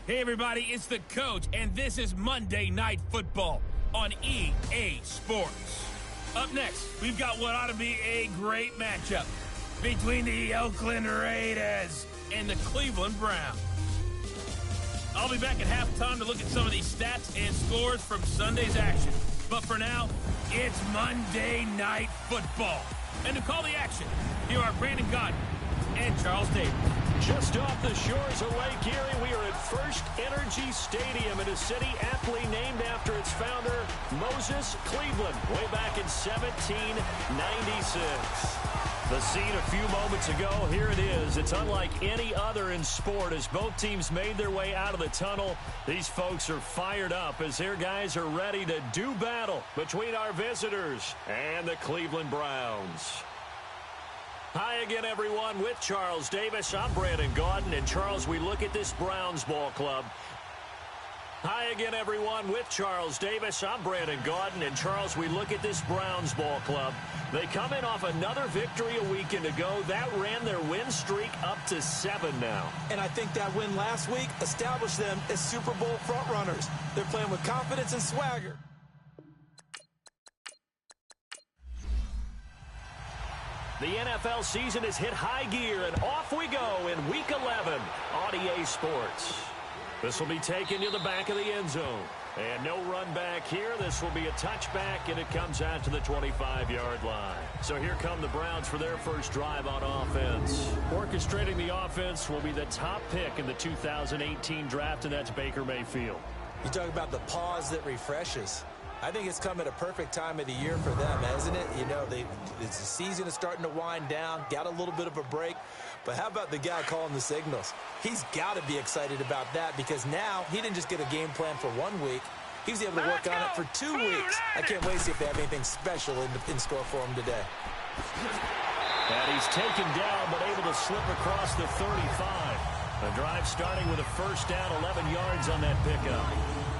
Hey everybody, it's the Coach, and this is Monday Night Football on EA Sports. Up next, we've got what ought to be a great matchup between the Oakland Raiders and the Cleveland Browns. I'll be back at halftime to look at some of these stats and scores from Sunday's action. But for now, it's Monday Night Football. And to call the action, here are Brandon Gaudin and Charles Davis. Just off the shores of Lake Erie, we are at First Energy Stadium in a city aptly named after its founder, Moses Cleveland, way back in 1796. The scene a few moments ago, here it is. It's unlike any other in sport as both teams made their way out of the tunnel. These folks are fired up as their guys are ready to do battle between our visitors and the Cleveland Browns. Hi again, everyone. With Charles Davis, I'm Brandon Gaudin. And, Charles, we look at this Browns ball club. Hi again, everyone. With Charles Davis, I'm Brandon Gaudin. And, Charles, we look at this Browns ball club. They come in off another victory a weekend ago. That ran their win streak up to 7 now. And I think that win last week established them as Super Bowl frontrunners. They're playing with confidence and swagger. The NFL season has hit high gear, and off we go in Week 11 on EA Sports. This will be taken to the back of the end zone. And no run back here. This will be a touchback, and it comes out to the 25-yard line. So here come the Browns for their first drive on offense. Orchestrating the offense will be the top pick in the 2018 draft, and that's Baker Mayfield. You talk about the pause that refreshes. I think it's come at a perfect time of the year for them, hasn't it? You know, the season is starting to wind down, got a little bit of a break. But how about the guy calling the signals? He's got to be excited about that because now he didn't just get a game plan for 1 week. He was able to work on it for 2 weeks. I can't wait to see if they have anything special in store for him today. And he's taken down but able to slip across the 35. The drive starting with a first down, 11 yards on that pickup.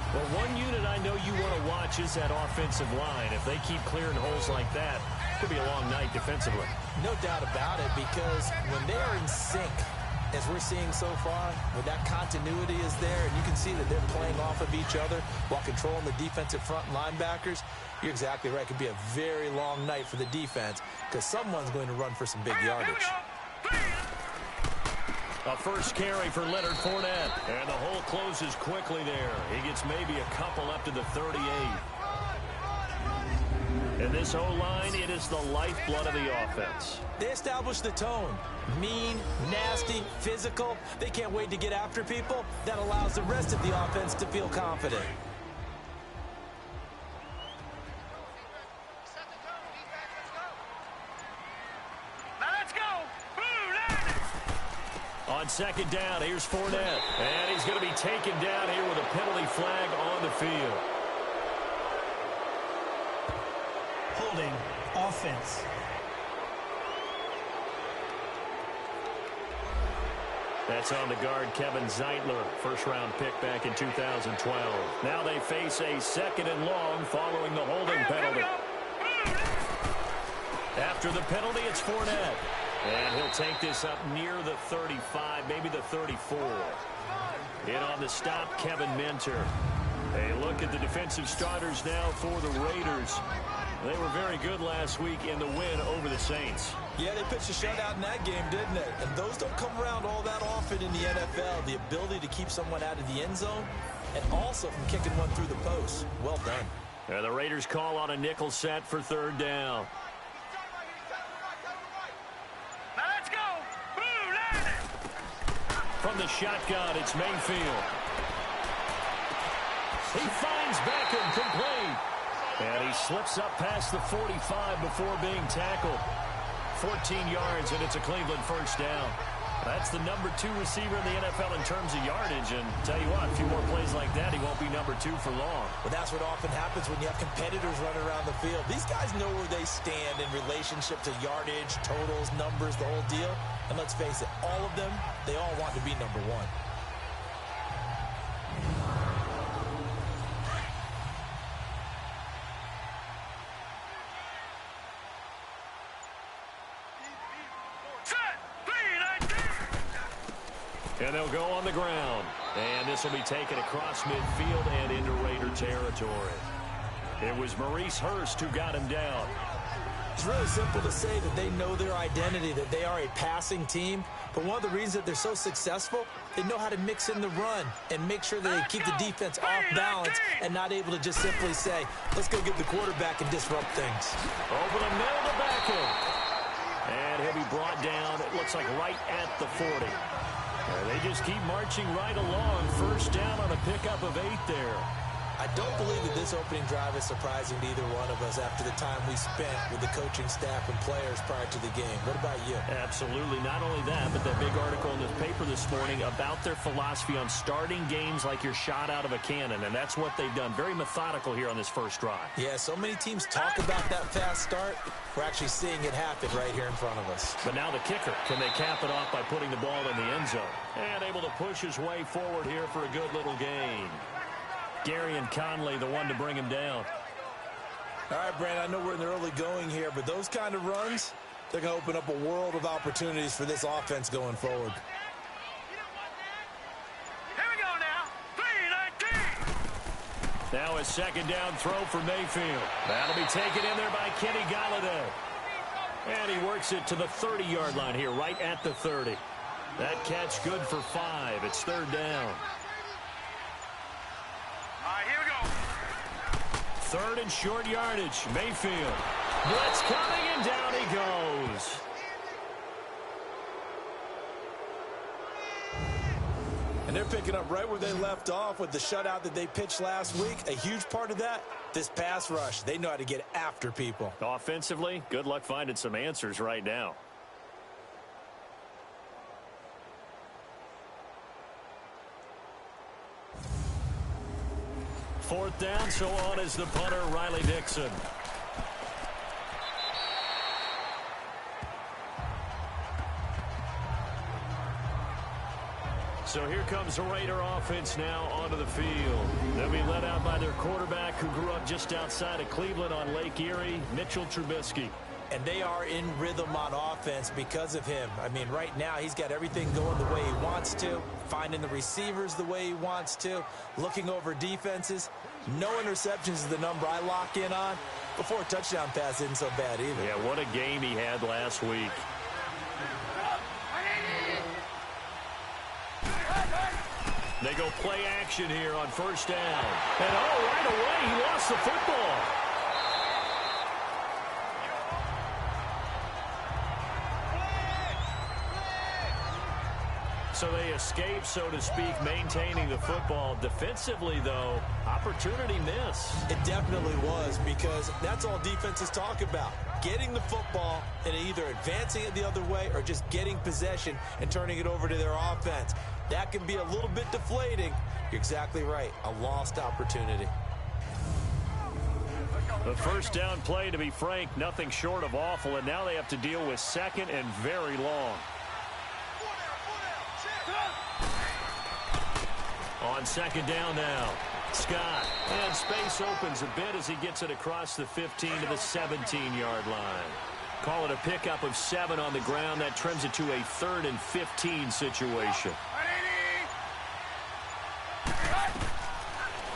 Well, one unit I know you want to watch is that offensive line. If they keep clearing holes like that, it could be a long night defensively. No doubt about it, because when they are in sync, as we're seeing so far, when that continuity is there, and you can see that they're playing off of each other while controlling the defensive front linebackers, you're exactly right. It could be a very long night for the defense because someone's going to run for some big yardage. A first carry for Leonard Fournette. And the hole closes quickly there. He gets maybe a couple up to the 38. And this O-line, it is the lifeblood of the offense. They establish the tone. Mean, nasty, physical. They can't wait to get after people. That allows the rest of the offense to feel confident. On second down, here's Fournette. And he's going to be taken down here with a penalty flag on the field. Holding offense. That's on the guard, Kevin Zeitler, first-round pick back in 2012. Now they face a second and long following the holding penalty. After the penalty, it's Fournette. And he'll take this up near the 35, maybe the 34. In on the stop, Kevin Minter. A look at the defensive starters now for the Raiders. They were very good last week in the win over the Saints. Yeah, they pitched a shutout in that game, didn't they? And those don't come around all that often in the NFL. The ability to keep someone out of the end zone and also from kicking one through the post. Well done. And the Raiders call on a nickel set for third down. From the shotgun, it's Mayfield. He finds Beckham complete. And he slips up past the 45 before being tackled. 14 yards, and it's a Cleveland first down. That's the number 2 receiver in the NFL in terms of yardage. And tell you what, a few more plays like that, he won't be number 2 for long. Well, that's what often happens when you have competitors running around the field. These guys know where they stand in relationship to yardage, totals, numbers, the whole deal. And let's face it, all of them, they all want to be number 1. And they'll go on the ground. And this will be taken across midfield and into Raider territory. It was Maurice Hurst who got him down. It's really simple to say that they know their identity, that they are a passing team. But one of the reasons that they're so successful, they know how to mix in the run and make sure that they keep the defense off balance and not able to just simply say, let's go get the quarterback and disrupt things. Over the middle to Beckham. And he'll be brought down, it looks like right at the 40. And they just keep marching right along. First down on a pickup of 8 there. I don't believe that this opening drive is surprising to either one of us after the time we spent with the coaching staff and players prior to the game. What about you? Absolutely. Not only that, but that big article in the paper this morning about their philosophy on starting games like you're shot out of a cannon, and that's what they've done. Very methodical here on this first drive. Yeah, so many teams talk about that fast start. We're actually seeing it happen right here in front of us. But now the kicker. Can they cap it off by putting the ball in the end zone? And able to push his way forward here for a good little gain. Gary and Conley, the one to bring him down. All right, Brandon, I know we're in the early going here, but those kind of runs, they're going to open up a world of opportunities for this offense going forward. Here we go now. 3-19. Now a second down throw for Mayfield. That'll be taken in there by Kenny Golladay. And he works it to the 30-yard line here, right at the 30. That catch good for 5. It's third down. Third and short yardage. Mayfield. Blitz coming, and down he goes. And they're picking up right where they left off with the shutout that they pitched last week. A huge part of that, this pass rush. They know how to get after people. Offensively, good luck finding some answers right now. Fourth down, so on is the punter, Riley Dixon. So here comes the Raider offense now onto the field. They'll be led out by their quarterback who grew up just outside of Cleveland on Lake Erie, Mitchell Trubisky. And they are in rhythm on offense because of him. I mean, right now, he's got everything going the way he wants to, finding the receivers the way he wants to, looking over defenses. No interceptions is the number I lock in on. Before a touchdown pass isn't so bad either. Yeah, what a game he had last week. They go play action here on first down. And right away, he lost the football. So they escape, so to speak, maintaining the football. Defensively, though, opportunity miss. It definitely was, because that's all defenses talk about. Getting the football and either advancing it the other way or just getting possession and turning it over to their offense. That can be a little bit deflating. You're exactly right. A lost opportunity. The first down play, to be frank, nothing short of awful, and now they have to deal with second and very long. On second down now, Scott. And space opens a bit as he gets it across the 15 to the 17-yard line. Call it a pickup of 7 on the ground. That trims it to a 3rd and 15 situation.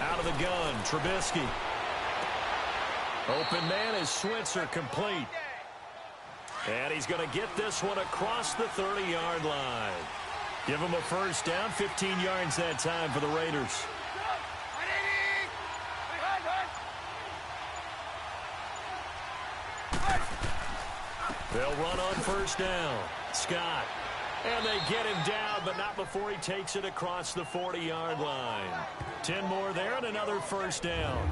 Out of the gun, Trubisky. Open man is Switzer, complete. And he's going to get this one across the 30-yard line. Give him a first down, 15 yards that time for the Raiders. They'll run on first down. Scott. And they get him down, but not before he takes it across the 40-yard line. 10 more there and another first down.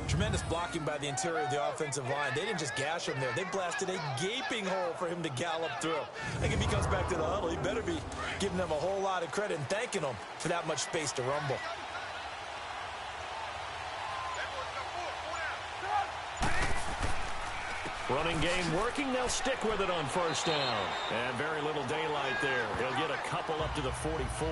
Tremendous blocking by the interior of the offensive line. They didn't just gash him there. They blasted a gaping hole for him to gallop through. I think if he comes back to the huddle, he better be giving them a whole lot of credit and thanking them for that much space to rumble. Running game working. They'll stick with it on first down. And very little daylight there. He'll get a couple up to the 44.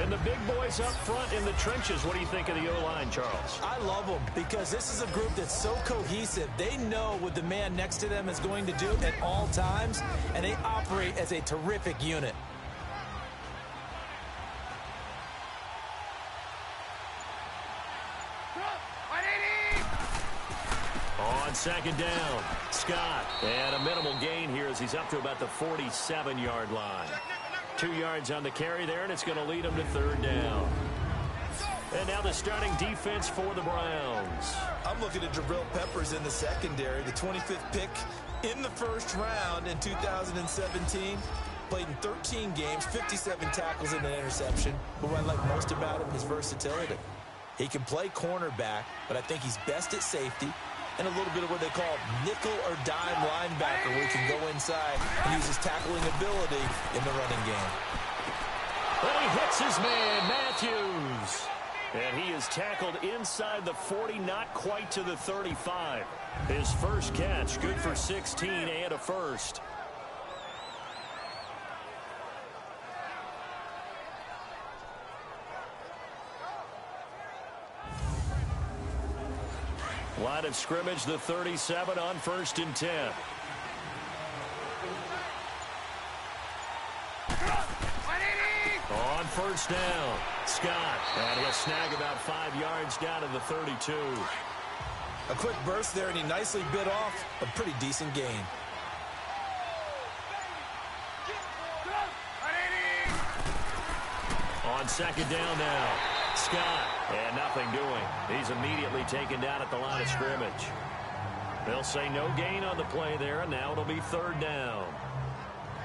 And the big boys up front in the trenches. What do you think of the O-line, Charles? I love them because this is a group that's so cohesive. They know what the man next to them is going to do at all times, and they operate as a terrific unit. On second down, Scott. And a minimal gain here as he's up to about the 47-yard line. 2 yards on the carry there, and it's going to lead him to third down. And now the starting defense for the Browns. I'm looking at Jabril Peppers in the secondary, the 25th pick in the first round in 2017. Played in 13 games, 57 tackles and an interception. But what I like most about him is versatility. He can play cornerback, but I think he's best at safety and a little bit of what they call nickel or dime linebacker, where he can go inside and use his tackling ability in the running game. But he hits his man, Matthews. And he is tackled inside the 40, not quite to the 35. His first catch, good for 16 and a first. Line of scrimmage, the 37 on 1st and 10. On first down, Scott. And he'll snag about 5 yards down to the 32. A quick burst there, and he nicely bit off a pretty decent gain. On second down now, Scott. And nothing doing. He's immediately taken down at the line of scrimmage. They'll say no gain on the play there, and now it'll be third down.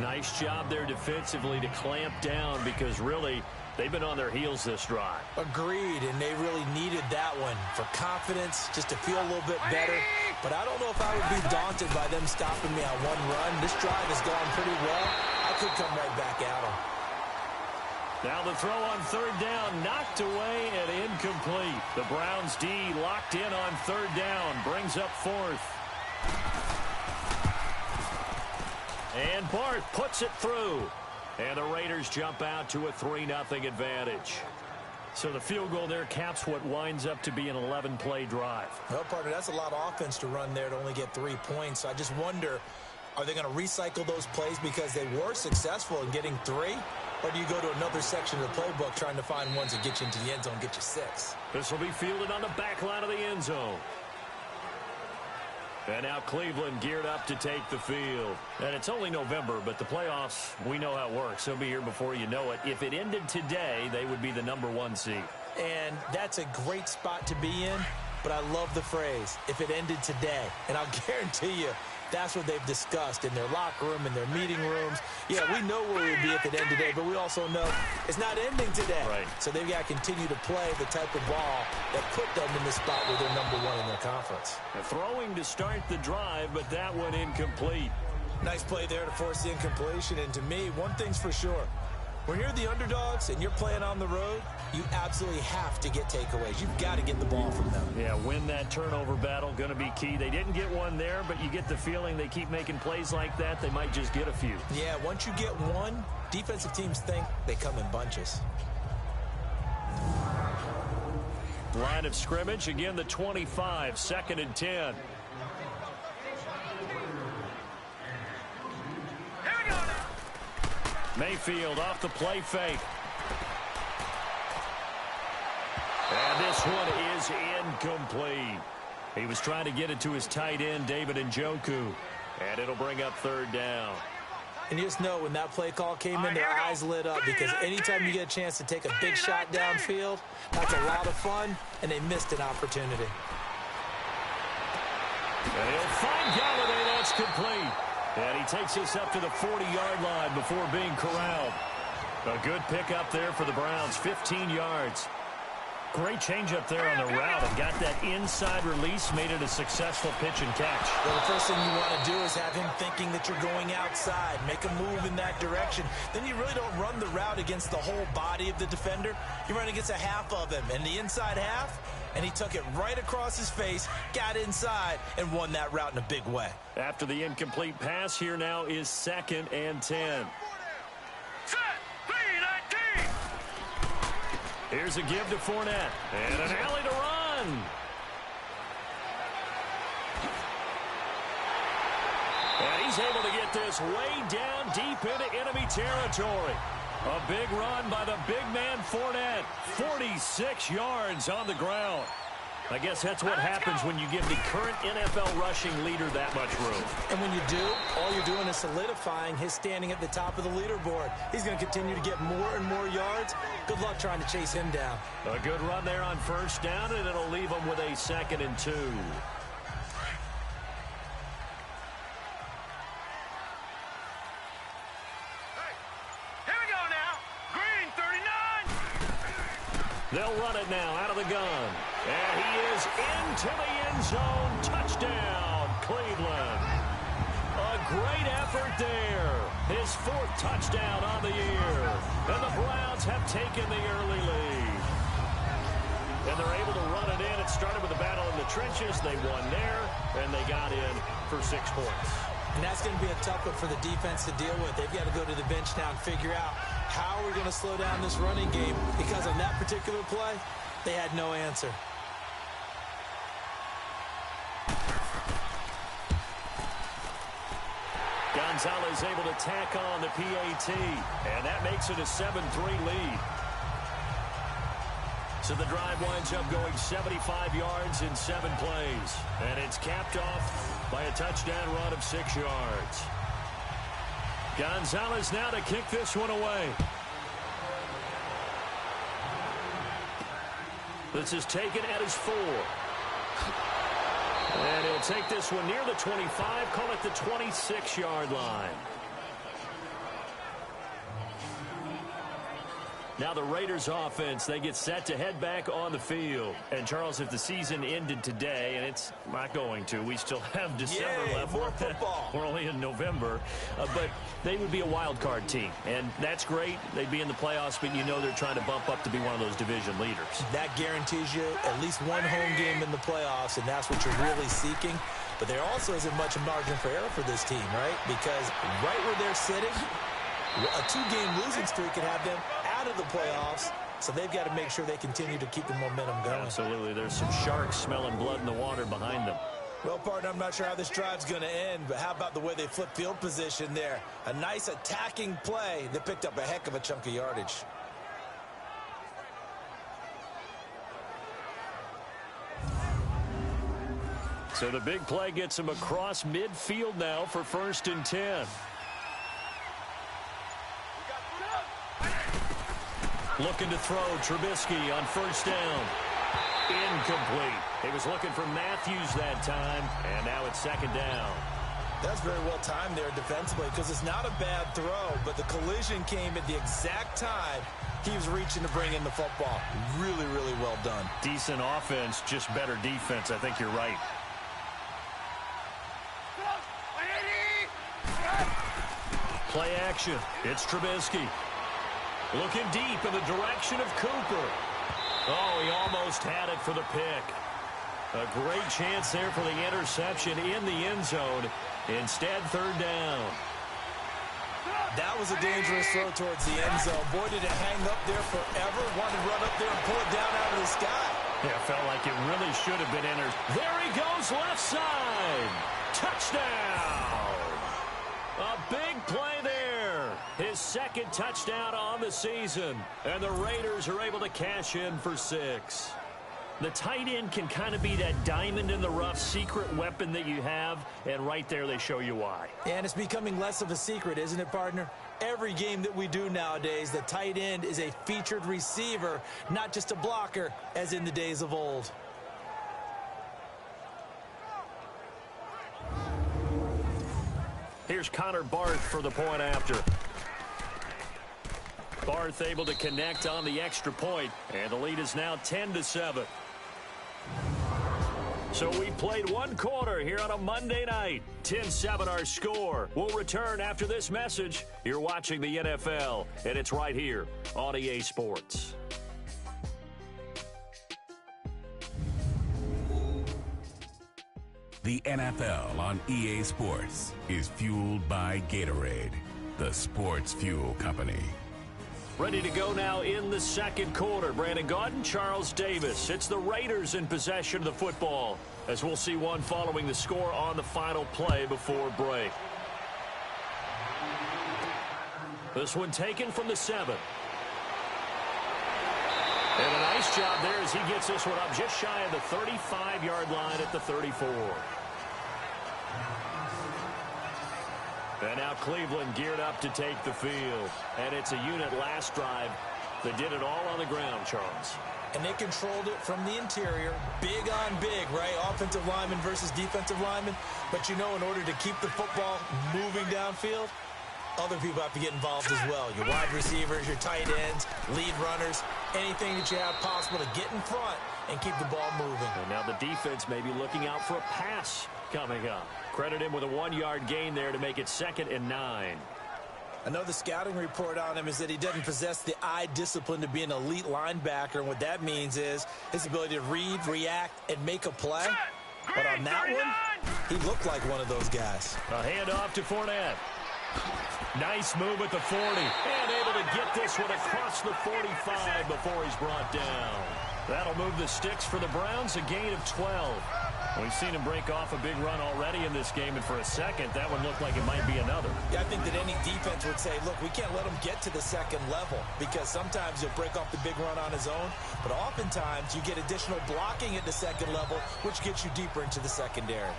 Nice job there defensively to clamp down, because really they've been on their heels this drive. Agreed, and they really needed that one for confidence, just to feel a little bit better. But I don't know if I would be daunted by them stopping me on one run. This drive has gone pretty well. I could come right back at them. Now the throw on third down, knocked away and incomplete. The Browns D locked in on third down, brings up fourth. And Barth puts it through. And the Raiders jump out to a 3-0 advantage. So the field goal there caps what winds up to be an 11-play drive. Well, partner, that's a lot of offense to run there to only get 3 points. I just wonder, are they going to recycle those plays because they were successful in getting 3? Or do you go to another section of the playbook trying to find ones that get you into the end zone, get you 6? This will be fielded on the back line of the end zone. And now Cleveland geared up to take the field. And it's only November, but the playoffs, we know how it works. They'll be here before you know it. If it ended today, they would be the #1 seed. And that's a great spot to be in, but I love the phrase, if it ended today. And I'll guarantee you, that's what they've discussed in their locker room, in their meeting rooms. Yeah, we know where we'd be if it ended today, but we also know it's not ending today. Right. So they've got to continue to play the type of ball that put them in the spot where they're #1 in their conference. Throwing to start the drive, but that one incomplete. Nice play there to force the incompletion. And to me, one thing's for sure. When you're the underdogs and you're playing on the road, you absolutely have to get takeaways. You've got to get the ball from them. Yeah, win that turnover battle, going to be key. They didn't get one there, but you get the feeling they keep making plays like that, they might just get a few. Yeah, once you get one, defensive teams think they come in bunches. Line of scrimmage, again the 25, 2nd and 10. Mayfield off the play fake. And this one is incomplete. He was trying to get it to his tight end, David Njoku. And it'll bring up third down. And you just know when that play call came in, their eyes lit up, because anytime you get a chance to take a big shot downfield, that's a lot of fun, and they missed an opportunity. And he'll find Galladay. That's complete. And he takes us up to the 40-yard line before being corralled. A good pickup there for the Browns, 15 yards. Great change up there on the route and got that inside release, made it a successful pitch and catch. Well, the first thing you want to do is have him thinking that you're going outside, make a move in that direction. Then you really don't run the route against the whole body of the defender. You run against a half of him, and the inside half, and he took it right across his face, got inside, and won that route in a big way. After the incomplete pass, here now is 2nd and 10. Here's a give to Fournette. And an alley to run. And he's able to get this way down deep into enemy territory. A big run by the big man Fournette. 46 yards on the ground. I guess that's what happens when you give the current NFL rushing leader that much room. And when you do, all you're doing is solidifying his standing at the top of the leaderboard. He's going to continue to get more and more yards. Good luck trying to chase him down. A good run there on first down, and it'll leave him with a 2nd and 2. They'll run it now out of the gun. And he is into the end zone. Touchdown, Cleveland. A great effort there. His 4th touchdown on the year. And the Browns have taken the early lead. And they're able to run it in. It started with a battle in the trenches. They won there, and they got in for 6 points. And that's going to be a tough one for the defense to deal with. They've got to go to the bench now and figure out how we're going to slow down this running game, because on that particular play, they had no answer. Gonzalez able to tack on the PAT, and that makes it a 7-3 lead. So the drive winds up going 75 yards in 7 plays, and it's capped off by a touchdown run of 6 yards. Gonzalez now to kick this one away. This is taken at his 4. And he'll take this one near the 25, call it the 26-yard line. Now the Raiders offense, they get set to head back on the field. And Charles, if the season ended today, and it's not going to, we still have December left. More football. We're only in November. But they would be a wild card team. And that's great. They'd be in the playoffs, but you know they're trying to bump up to be one of those division leaders. That guarantees you at least one home game in the playoffs, and that's what you're really seeking. But there also isn't much margin for error for this team, right? Because right where they're sitting, a 2-game losing streak could have them out of the playoffs, so they've got to make sure they continue to keep the momentum going. Absolutely. There's some sharks smelling blood in the water behind them. Well, partner, I'm not sure how this drive's going to end, but how about the way they flip field position there? A nice attacking play that picked up a heck of a chunk of yardage. So the big play gets him across midfield now for 1st and 10. Looking to throw Trubisky on 1st down. Incomplete. He was looking for Matthews that time, and now it's 2nd down. That's very well timed there defensively, because it's not a bad throw, but the collision came at the exact time he was reaching to bring in the football. Really, really well done. Decent offense, just better defense. I think you're right. Play action. It's Trubisky. Looking deep in the direction of Cooper. Oh, he almost had it for the pick. A great chance there for the interception in the end zone. Instead, 3rd down. That was a dangerous throw towards the end zone. Boy, did it hang up there forever. Wanted to run up there and pull it down out of the sky. Yeah, felt like it really should have been entered. There he goes, left side. Touchdown. A big play there. His 2nd touchdown on the season. And the Raiders are able to cash in for 6. The tight end can kind of be that diamond in the rough secret weapon that you have. And right there they show you why. And it's becoming less of a secret, isn't it, partner? Every game that we do nowadays, the tight end is a featured receiver, not just a blocker, as in the days of old. Here's Connor Barth for the point after. Barth able to connect on the extra point, and the lead is now 10-7. So we played 1 quarter here on a Monday night. 10-7 our score. We'll return after this message. You're watching the NFL, and it's right here on EA Sports. The NFL on EA Sports is fueled by Gatorade, the sports fuel company. Ready to go now in the 2nd quarter. Brandon Gaudin, Charles Davis. It's the Raiders in possession of the football, as we'll see one following the score on the final play before break. This one taken from the 7. And a nice job there as he gets this one up just shy of the 35-yard line at the 34. And now Cleveland geared up to take the field. And it's a unit last drive that did it all on the ground, Charles. And they controlled it from the interior. Big on big, right? Offensive lineman versus defensive lineman. But, you know, in order to keep the football moving downfield, other people have to get involved as well. Your wide receivers, your tight ends, lead runners, anything that you have possible to get in front and keep the ball moving. And now the defense may be looking out for a pass coming up. Credit him with a 1-yard gain there to make it 2nd and 9. Another scouting report on him is that he doesn't possess the eye discipline to be an elite linebacker. And what that means is his ability to read, react, and make a play. But on that one, he looked like one of those guys. A handoff to Fournette. Nice move at the 40. And able to get this one across the 45 before he's brought down. That'll move the sticks for the Browns, a gain of 12. We've seen him break off a big run already in this game, and for a second, that one looked like it might be another. Yeah, I think that any defense would say, look, we can't let him get to the second level because sometimes he'll break off the big run on his own, but oftentimes you get additional blocking at the second level, which gets you deeper into the secondary.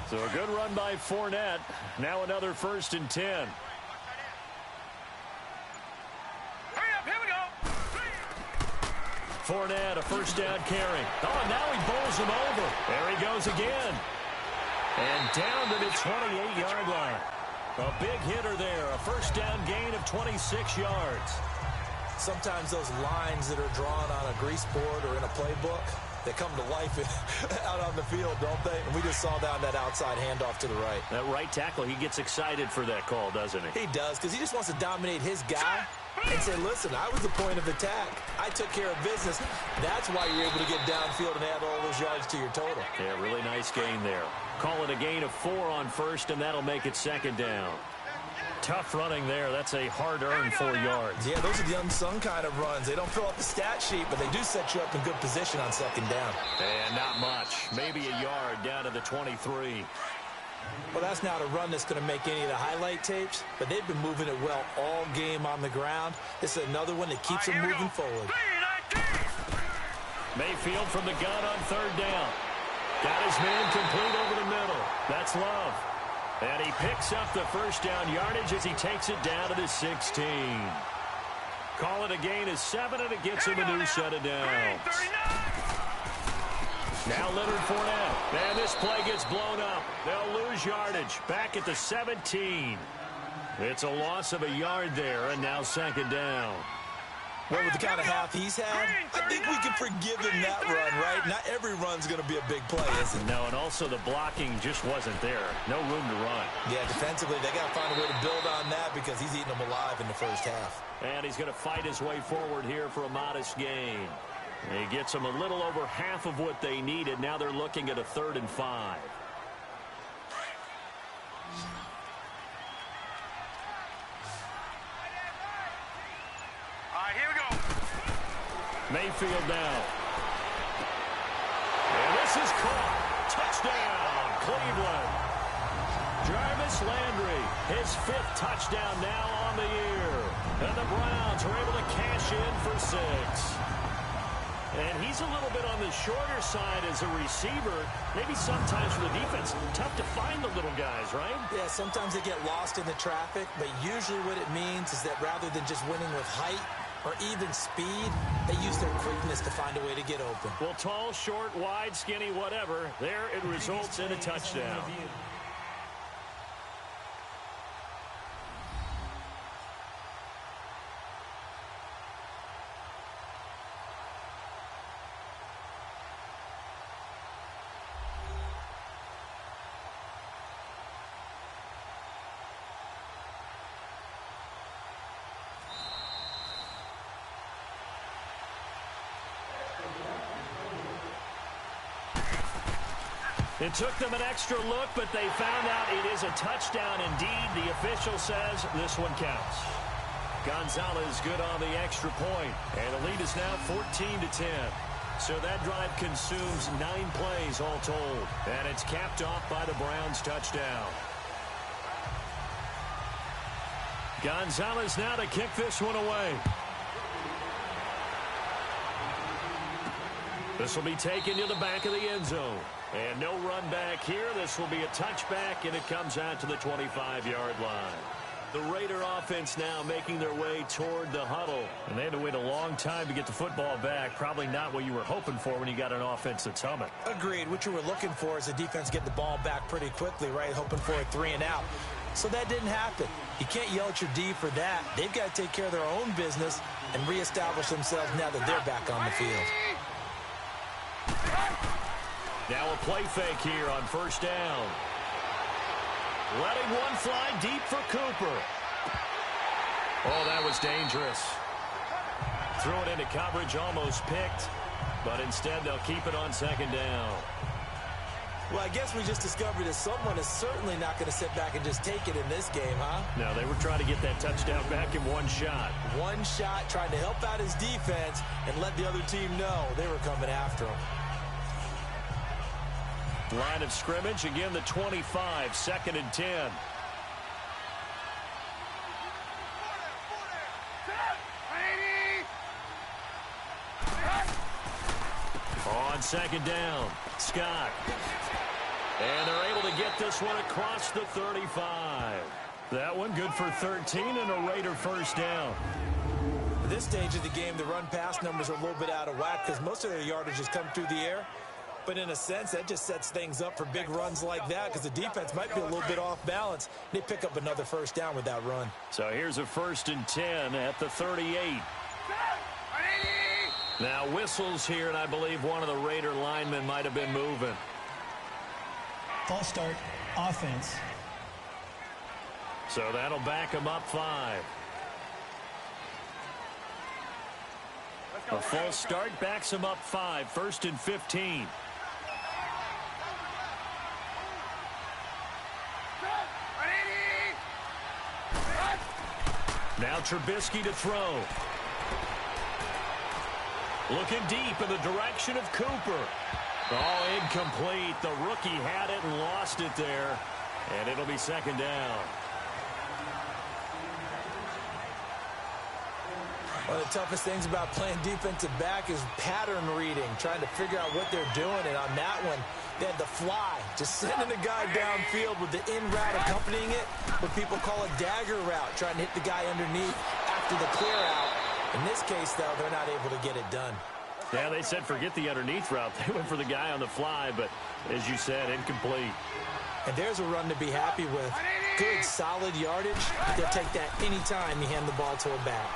So a good run by Fournette. Now another 1st and 10. Fournette, a 1st down carry. Oh, and now he bowls him over. There he goes again. And down to the 28-yard line. A big hitter there. A 1st down gain of 26 yards. Sometimes those lines that are drawn on a grease board or in a playbook, they come to life out on the field, don't they? And we just saw that outside handoff to the right. That right tackle, he gets excited for that call, doesn't he? He does, because he just wants to dominate his guy and say, listen, I was the point of attack. I took care of business. That's why you're able to get downfield and add all those yards to your total. Yeah, really nice gain there. Call it a gain of 4 on 1st, and that'll make it 2nd down. Tough running there. That's a hard-earned 4 yards. Yeah, those are the unsung kind of runs. They don't fill up the stat sheet, but they do set you up in good position on 2nd down. And not much. Maybe a yard down to the 23. Well, that's not a run that's going to make any of the highlight tapes, but they've been moving it well all game on the ground. This is another one that keeps them moving forward. Mayfield from the gun on 3rd down. Got his man complete over the middle. That's Love. And he picks up the 1st down yardage as he takes it down to the 16. Call it a gain of 7, and it gets him a new set of downs. Now Leonard Fournette. And this play gets blown up. They'll lose yardage. Back at the 17. It's a loss of a yard there, and now 2nd down. Well, with the kind of half he's had, I think we can forgive him that run, right? Not every run's going to be a big play, is it? No, and also the blocking just wasn't there. No room to run. Yeah, defensively, they got to find a way to build on that because he's eating them alive in the 1st half. And he's going to fight his way forward here for a modest gain. He gets them a little over half of what they needed. Now they're looking at a 3rd and 5. Here we go. Mayfield now. And this is caught. Touchdown, Cleveland. Jarvis Landry, his 5th touchdown now on the year. And the Browns are able to cash in for 6. And he's a little bit on the shorter side as a receiver. Maybe sometimes for the defense, tough to find the little guys, right? Yeah, sometimes they get lost in the traffic, but usually what it means is that rather than just winning with height or even speed, they use their quickness to find a way to get open. Well, tall, short, wide, skinny, whatever, there it results in a touchdown. It took them an extra look, but they found out it is a touchdown indeed. The official says this one counts. Gonzalez good on the extra point, and the lead is now 14-10. So that drive consumes 9 plays all told. And it's capped off by the Browns touchdown. Gonzalez now to kick this one away. This will be taken to the back of the end zone. And no run back here. This will be a touchback, and it comes out to the 25-yard line. The Raider offense now making their way toward the huddle. And they had to wait a long time to get the football back. Probably not what you were hoping for when you got an offense that's humming. Agreed. What you were looking for is the defense get the ball back pretty quickly, right? Hoping for a 3 and out. So that didn't happen. You can't yell at your D for that. They've got to take care of their own business and reestablish themselves now that they're back on the field. Now a play fake here on first down. Letting one fly deep for Cooper. Oh, that was dangerous. Threw it into coverage, almost picked. But instead, they'll keep it on second down. Well, I guess we just discovered that someone is certainly not going to sit back and just take it in this game, huh? No, they were trying to get that touchdown back in one shot. One shot, trying to help out his defense and let the other team know they were coming after him. Line of scrimmage, again the 25, 2nd and 10. On second down, Scott. And they're able to get this one across the 35. That one good for 13 and a Raider first down. At this stage of the game, the run-pass numbers are a little bit out of whack because most of their yardage has come through the air. But in a sense, that just sets things up for big runs like that because the defense might be a little bit off balance. They pick up another first down with that run. So here's a 1st and 10 at the 38. Now whistles here, and I believe one of the Raider linemen might have been moving. False start, offense. So that'll back him up 5. A false start backs him up 5, 1st and 15. Now Trubisky to throw. Looking deep in the direction of Cooper. Oh, incomplete. The rookie had it and lost it there. And it'll be second down. One of the toughest things about playing defensive back is pattern reading, trying to figure out what they're doing. And on that one, they had the fly, just sending the guy downfield with the in route accompanying it, what people call a dagger route, trying to hit the guy underneath after the clear out. In this case, though, they're not able to get it done. Yeah, they said forget the underneath route. They went for the guy on the fly, but as you said, incomplete. And there's a run to be happy with. Good, solid yardage. They'll take that any time you hand the ball to a back.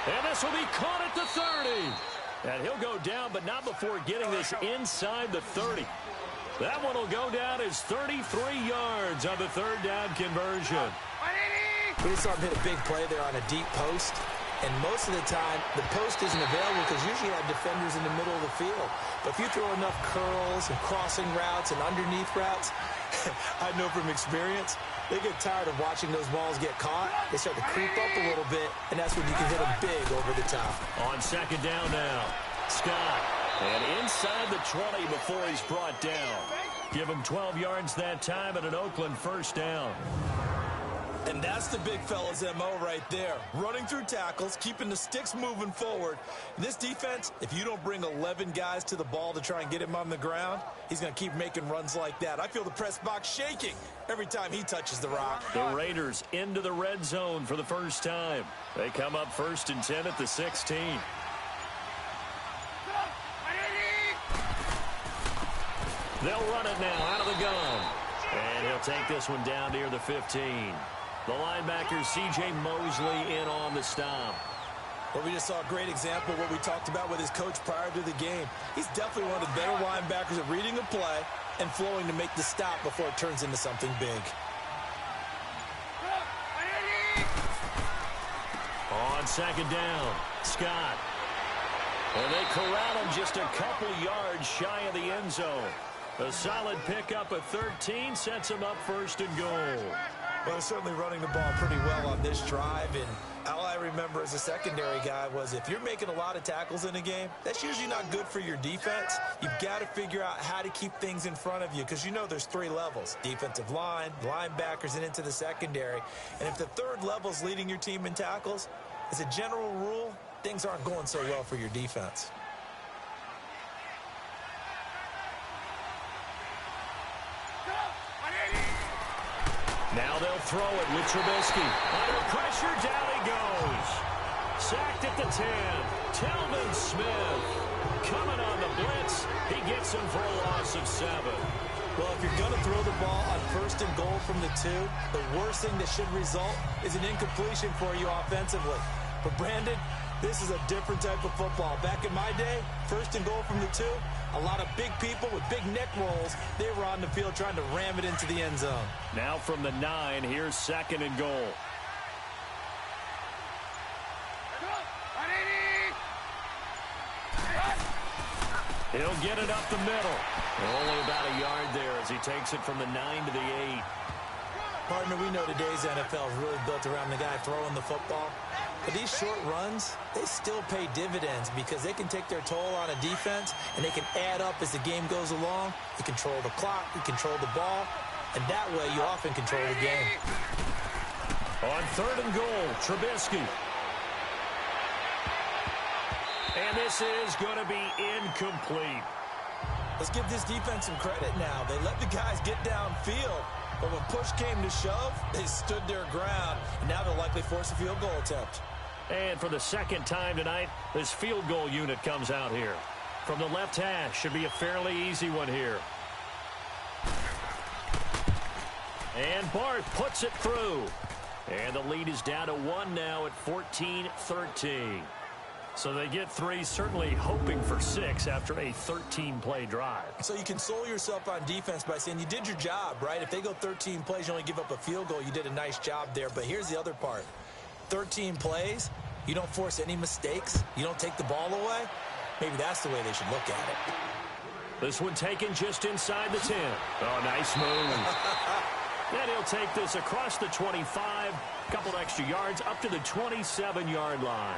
And this will be caught at the 30. And he'll go down, but not before getting this inside the 30. That one will go down as 33 yards on the 3rd down conversion. We saw him hit a big play there on a deep post. And most of the time, the post isn't available because usually you have defenders in the middle of the field. But if you throw enough curls and crossing routes and underneath routes, I know from experience, they get tired of watching those balls get caught. They start to creep up a little bit, and that's when you can hit them big over the top. On second down now, Scott. And inside the 20 before he's brought down. Give him 12 yards that time and an Oakland first down. And that's the big fella's MO right there. Running through tackles, keeping the sticks moving forward. This defense, if you don't bring 11 guys to the ball to try and get him on the ground, he's going to keep making runs like that. I feel the press box shaking every time he touches the rock. The Raiders into the red zone for the first time. They come up 1st and 10 at the 16. They'll run it now out of the gun. And he'll take this one down near the 15. The linebacker, C.J. Mosley, in on the stop. Well, we just saw a great example of what we talked about with his coach prior to the game. He's definitely one of the better linebackers at reading a play and flowing to make the stop before it turns into something big. On second down, Scott. And they corral him just a couple yards shy of the end zone. A solid pickup at 13 sets him up 1st and goal. Well, they're certainly running the ball pretty well on this drive, and all I remember as a secondary guy was if you're making a lot of tackles in a game, that's usually not good for your defense. You've got to figure out how to keep things in front of you because you know there's 3 levels: defensive line, linebackers, and into the secondary. And if the third level's leading your team in tackles, as a general rule, things aren't going so well for your defense. Now they'll throw it with Trubisky. Under pressure, down he goes. Sacked at the 10. Telvin Smith coming on the blitz. He gets him for a loss of 7. Well, if you're going to throw the ball on 1st and goal from the 2, the worst thing that should result is an incompletion for you offensively. But, Brandon, this is a different type of football. Back in my day, 1st and goal from the 2, a lot of big people with big neck rolls, they were on the field trying to ram it into the end zone. Now from the 9, here's 2nd and goal. He'll get it up the middle. Only about a yard there as he takes it from the 9 to the 8. Partner, we know today's NFL is really built around the guy throwing the football. But these short runs, they still pay dividends because they can take their toll on a defense and they can add up as the game goes along. You control the clock, you control the ball, and that way you often control the game. On 3rd and goal, Trubisky. And this is going to be incomplete. Let's give this defense some credit now. They let the guys get downfield, but when push came to shove, they stood their ground, and now they'll likely force a field goal attempt. And for the 2nd time tonight, this field goal unit comes out here. From the left hash, should be a fairly easy one here. And Barth puts it through. And the lead is down to 1 now at 14-13. So they get 3, certainly hoping for 6 after a 13-play drive. So you console yourself on defense by saying you did your job, right? If they go 13 plays, you only give up a field goal, you did a nice job there. But here's the other part. 13 plays, you don't force any mistakes, you don't take the ball away. Maybe that's the way they should look at it. This one taken just inside the 10. Oh, nice move. And he'll take this across the 25, a couple extra yards up to the 27-yard line.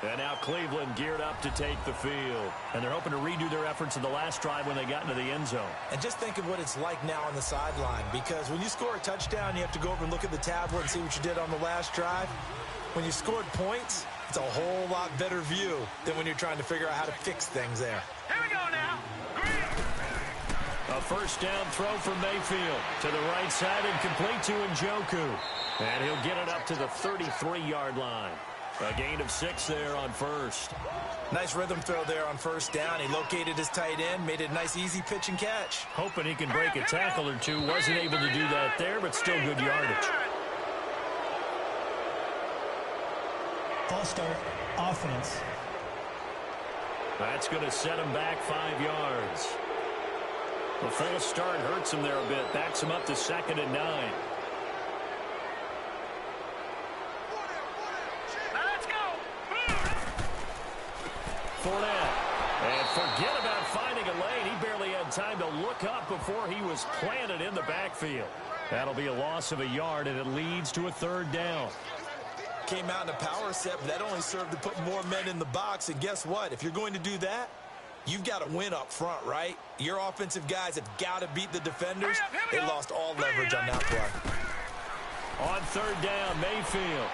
And now Cleveland geared up to take the field. And they're hoping to redo their efforts in the last drive when they got into the end zone. And just think of what it's like now on the sideline. Because when you score a touchdown, you have to go over and look at the tablet and see what you did on the last drive. When you scored points, it's a whole lot better view than when you're trying to figure out how to fix things there. Here we go now. A 1st down throw from Mayfield. To the right side and complete to Njoku. And he'll get it up to the 33-yard line. A gain of 6 there on 1st. Nice rhythm throw there on 1st down. He located his tight end, made it a nice easy pitch and catch. Hoping he can break a tackle or two. Wasn't able to do that there, but still good yardage. False start, offense. That's going to set him back 5 yards. The false start hurts him there a bit. Backs him up to 2nd and 9. Fournette. And forget about finding a lane. He barely had time to look up before he was planted in the backfield. That'll be a loss of a yard, and it leads to a 3rd down. Came out in a power set, but that only served to put more men in the box. And guess what? If you're going to do that, you've got to win up front, right? Your offensive guys have got to beat the defenders. They lost all leverage on that play. On 3rd down, Mayfield.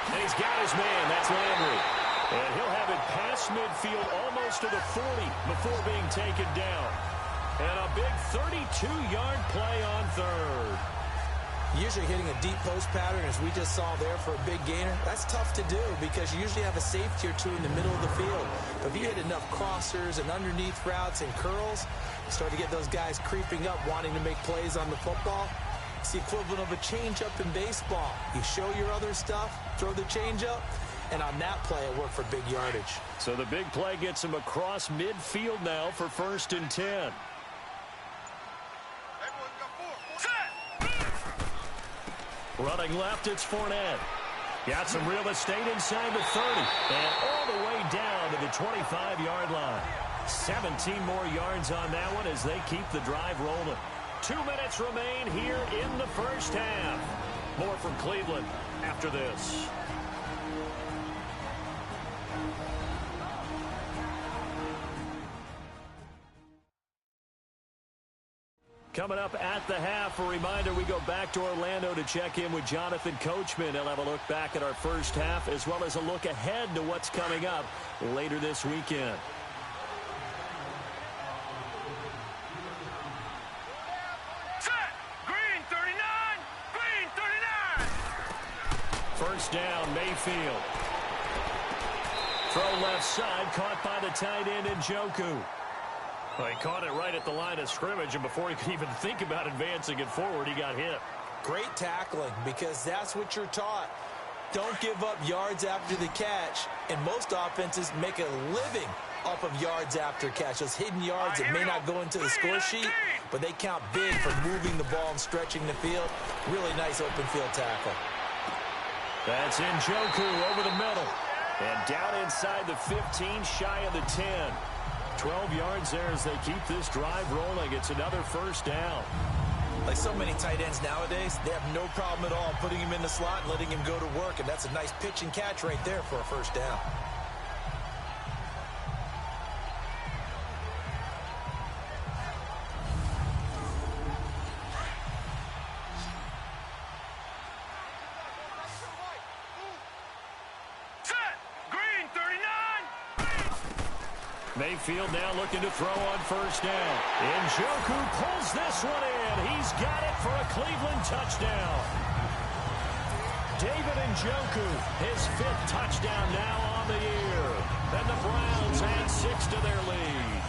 And he's got his man. That's Landry. And he'll have it past midfield almost to the 40 before being taken down. And a big 32-yard play on 3rd. Usually hitting a deep post pattern, as we just saw there for a big gainer, that's tough to do because you usually have a safety or two in the middle of the field. But if you hit enough crossers and underneath routes and curls, you start to get those guys creeping up, wanting to make plays on the football. It's the equivalent of a changeup in baseball. You show your other stuff, throw the changeup, and on that play, it worked for big yardage. So the big play gets him across midfield now for 1st and 10. Running left, it's Fournette. Got some real estate inside the 30. And all the way down to the 25-yard line. 17 more yards on that one as they keep the drive rolling. 2 minutes remain here in the first half. More from Cleveland after this. Coming up at the half, a reminder, we go back to Orlando to check in with Jonathan Coachman. He'll have a look back at our first half as well as a look ahead to what's coming up later this weekend. Set! Green 39! Green 39! First down, Mayfield. Throw left side, caught by the tight end Njoku. Well, he caught it right at the line of scrimmage, and before he could even think about advancing it forward, he got hit. Great tackling, because that's what you're taught. Don't give up yards after the catch, and most offenses make a living off of yards after catch. Those hidden yards that may not go into the score sheet, but they count big for moving the ball and stretching the field. Really nice open field tackle. That's Njoku over the middle. And down inside the 15, shy of the 10. 12 yards there as they keep this drive rolling. It's another first down. Like so many tight ends nowadays, they have no problem at all putting him in the slot and letting him go to work, and that's a nice pitch and catch right there for a first down. Mayfield now looking to throw on first down. Njoku pulls this one in. He's got it for a Cleveland touchdown. David Njoku, his 5th touchdown now on the year. And the Browns add 6 to their lead.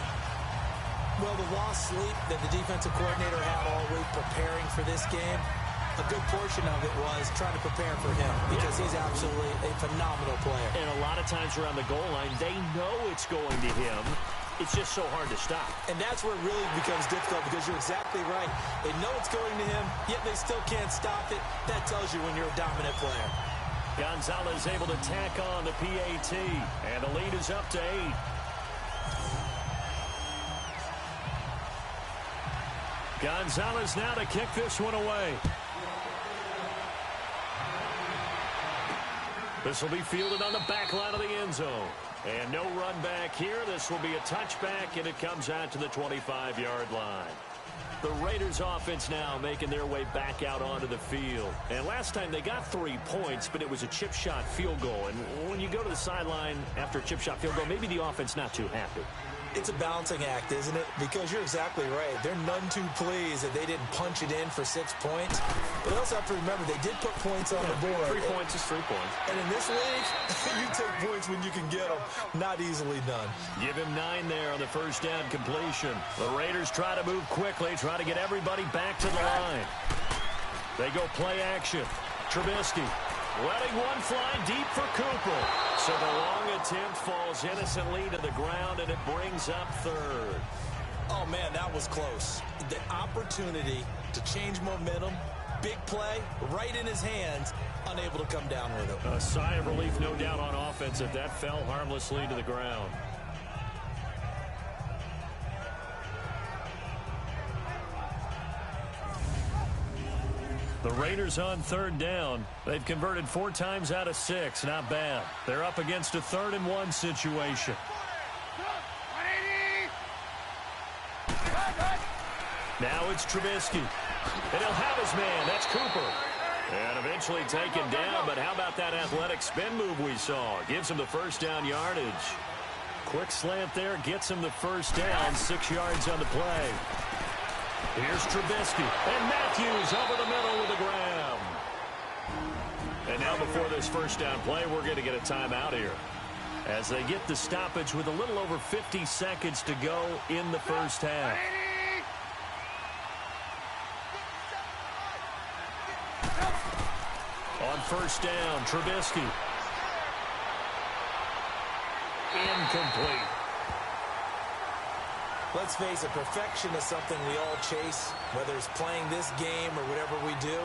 Well, the lost sleep that the defensive coordinator had all week preparing for this game, a good portion of it was trying to prepare for him because he's absolutely a phenomenal player. And a lot of times around the goal line, they know it's going to him. It's just so hard to stop. And that's where it really becomes difficult because you're exactly right. They know it's going to him, yet they still can't stop it. That tells you when you're a dominant player. Gonzalez able to tack on the PAT, and the lead is up to 8. Gonzalez now to kick this one away. This will be fielded on the back line of the end zone. And no run back here. This will be a touchback, and it comes out to the 25-yard line. The Raiders offense now making their way back out onto the field. And last time they got 3 points, but it was a chip shot field goal. And when you go to the sideline after a chip shot field goal, maybe the offense not too happy. It's a balancing act, isn't it? Because you're exactly right. They're none too pleased that they didn't punch it in for 6 points. But they also have to remember they did put points on the board. 3 points is 3 points. And in this league, you take points when you can get them. Not easily done. Give him 9 there on the first down completion. The Raiders try to move quickly, try to get everybody back to the line. They go play action. Trubisky letting one fly deep for Cooper. So the long attempt falls innocently to the ground, and it brings up 3rd. Oh, man, that was close. The opportunity to change momentum, big play, right in his hands, unable to come down with it. A sigh of relief, no doubt, on offense if that fell harmlessly to the ground. The Raiders on 3rd down. They've converted 4 times out of 6. Not bad. They're up against a 3rd and 1 situation. Now it's Trubisky. And he'll have his man. That's Cooper. And eventually taken down, but how about that athletic spin move we saw? Gives him the first down yardage. Quick slant there, gets him the first down. 6 yards on the play. Here's Trubisky, and Matthews over the middle with the grab. And now before this first down play, we're going to get a timeout here as they get the stoppage with a little over 50 seconds to go in the first half. On first down, Trubisky. Incomplete. Let's face it, perfection is something we all chase, whether it's playing this game or whatever we do.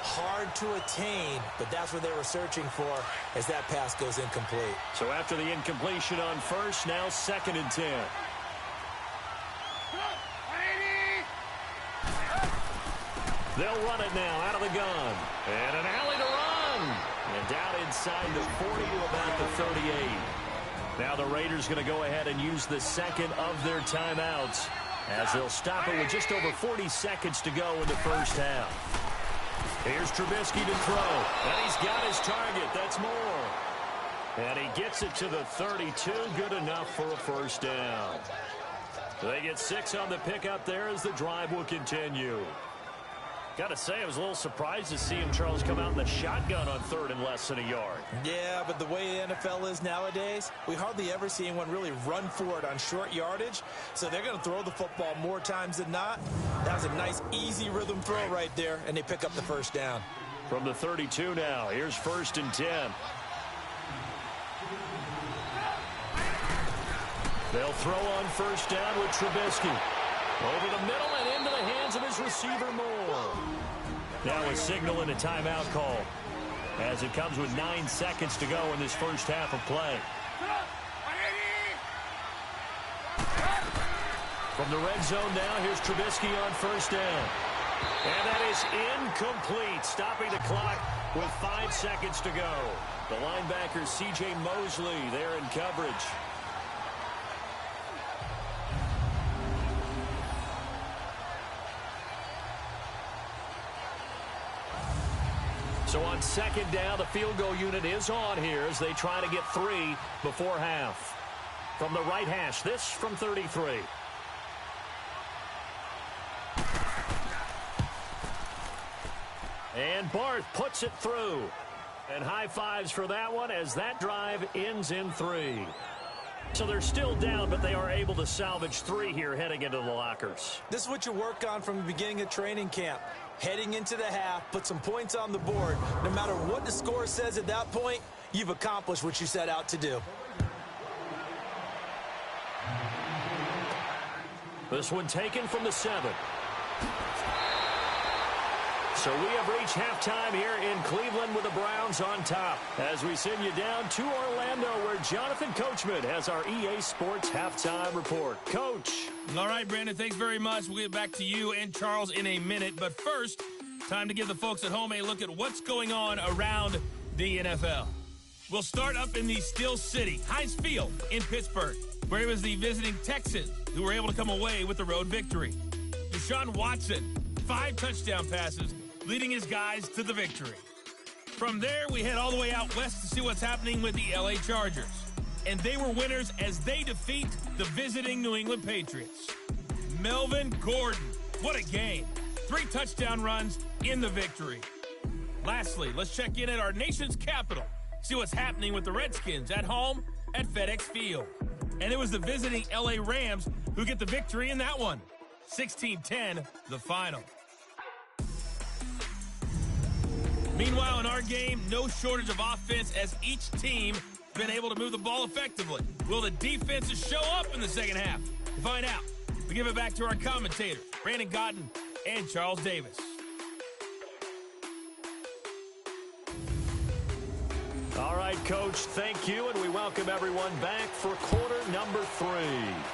Hard to attain, but that's what they were searching for as that pass goes incomplete. So after the incompletion on first, now 2nd and 10. They'll run it now out of the gun. And an alley to run. And down inside the 40 to about the 38. Now the Raiders going to go ahead and use the second of their timeouts as they'll stop it with just over 40 seconds to go in the first half. Here's Trubisky to throw. And he's got his target. That's more. And he gets it to the 32. Good enough for a first down. They get 6 on the pickup there as the drive will continue. Got to say, I was a little surprised to see him, Charles, come out in the shotgun on 3rd and less than a yard. Yeah, but the way the NFL is nowadays, we hardly ever see anyone really run for it on short yardage. So they're going to throw the football more times than not. That was a nice, easy rhythm throw right there, and they pick up the first down. From the 32 now, here's 1st and 10. They'll throw on first down with Trubisky. Over the middle and into the hands of his receiver, Moore. Now a signal and a timeout call as it comes with 9 seconds to go in this first half of play. From the red zone now, here's Trubisky on first down. And that is incomplete, stopping the clock with 5 seconds to go. The linebacker, C.J. Mosley, there in coverage. So on second down, the field goal unit is on here as they try to get 3 before half. From the right hash, this from 33. And Barth puts it through. And high fives for that one as that drive ends in 3. So they're still down, but they are able to salvage 3 here heading into the lockers. This is what you work on from the beginning of training camp. Heading into the half, put some points on the board. No matter what the score says at that point, you've accomplished what you set out to do. This one taken from the 7. So we have reached halftime here in Cleveland with the Browns on top as we send you down to Orlando where Jonathan Coachman has our EA Sports Halftime Report. Coach. All right, Brandon, thanks very much. We'll get back to you and Charles in a minute. But first, time to give the folks at home a look at what's going on around the NFL. We'll start up in the Steel City, Heinz Field in Pittsburgh, where it was the visiting Texans who were able to come away with the road victory. Deshaun Watson, 5 touchdown passes, leading his guys to the victory. From there, we head all the way out west to see what's happening with the LA Chargers. And they were winners as they defeat the visiting New England Patriots. Melvin Gordon, what a game. 3 touchdown runs in the victory. Lastly, let's check in at our nation's capital, see what's happening with the Redskins at home at FedEx Field. And it was the visiting LA Rams who get the victory in that one. 16-10, the final. Meanwhile, in our game, no shortage of offense as each team been able to move the ball effectively. Will the defenses show up in the second half? To find out, we give it back to our commentators, Brandon Gaudin and Charles Davis. All right, Coach, thank you, and we welcome everyone back for quarter number 3.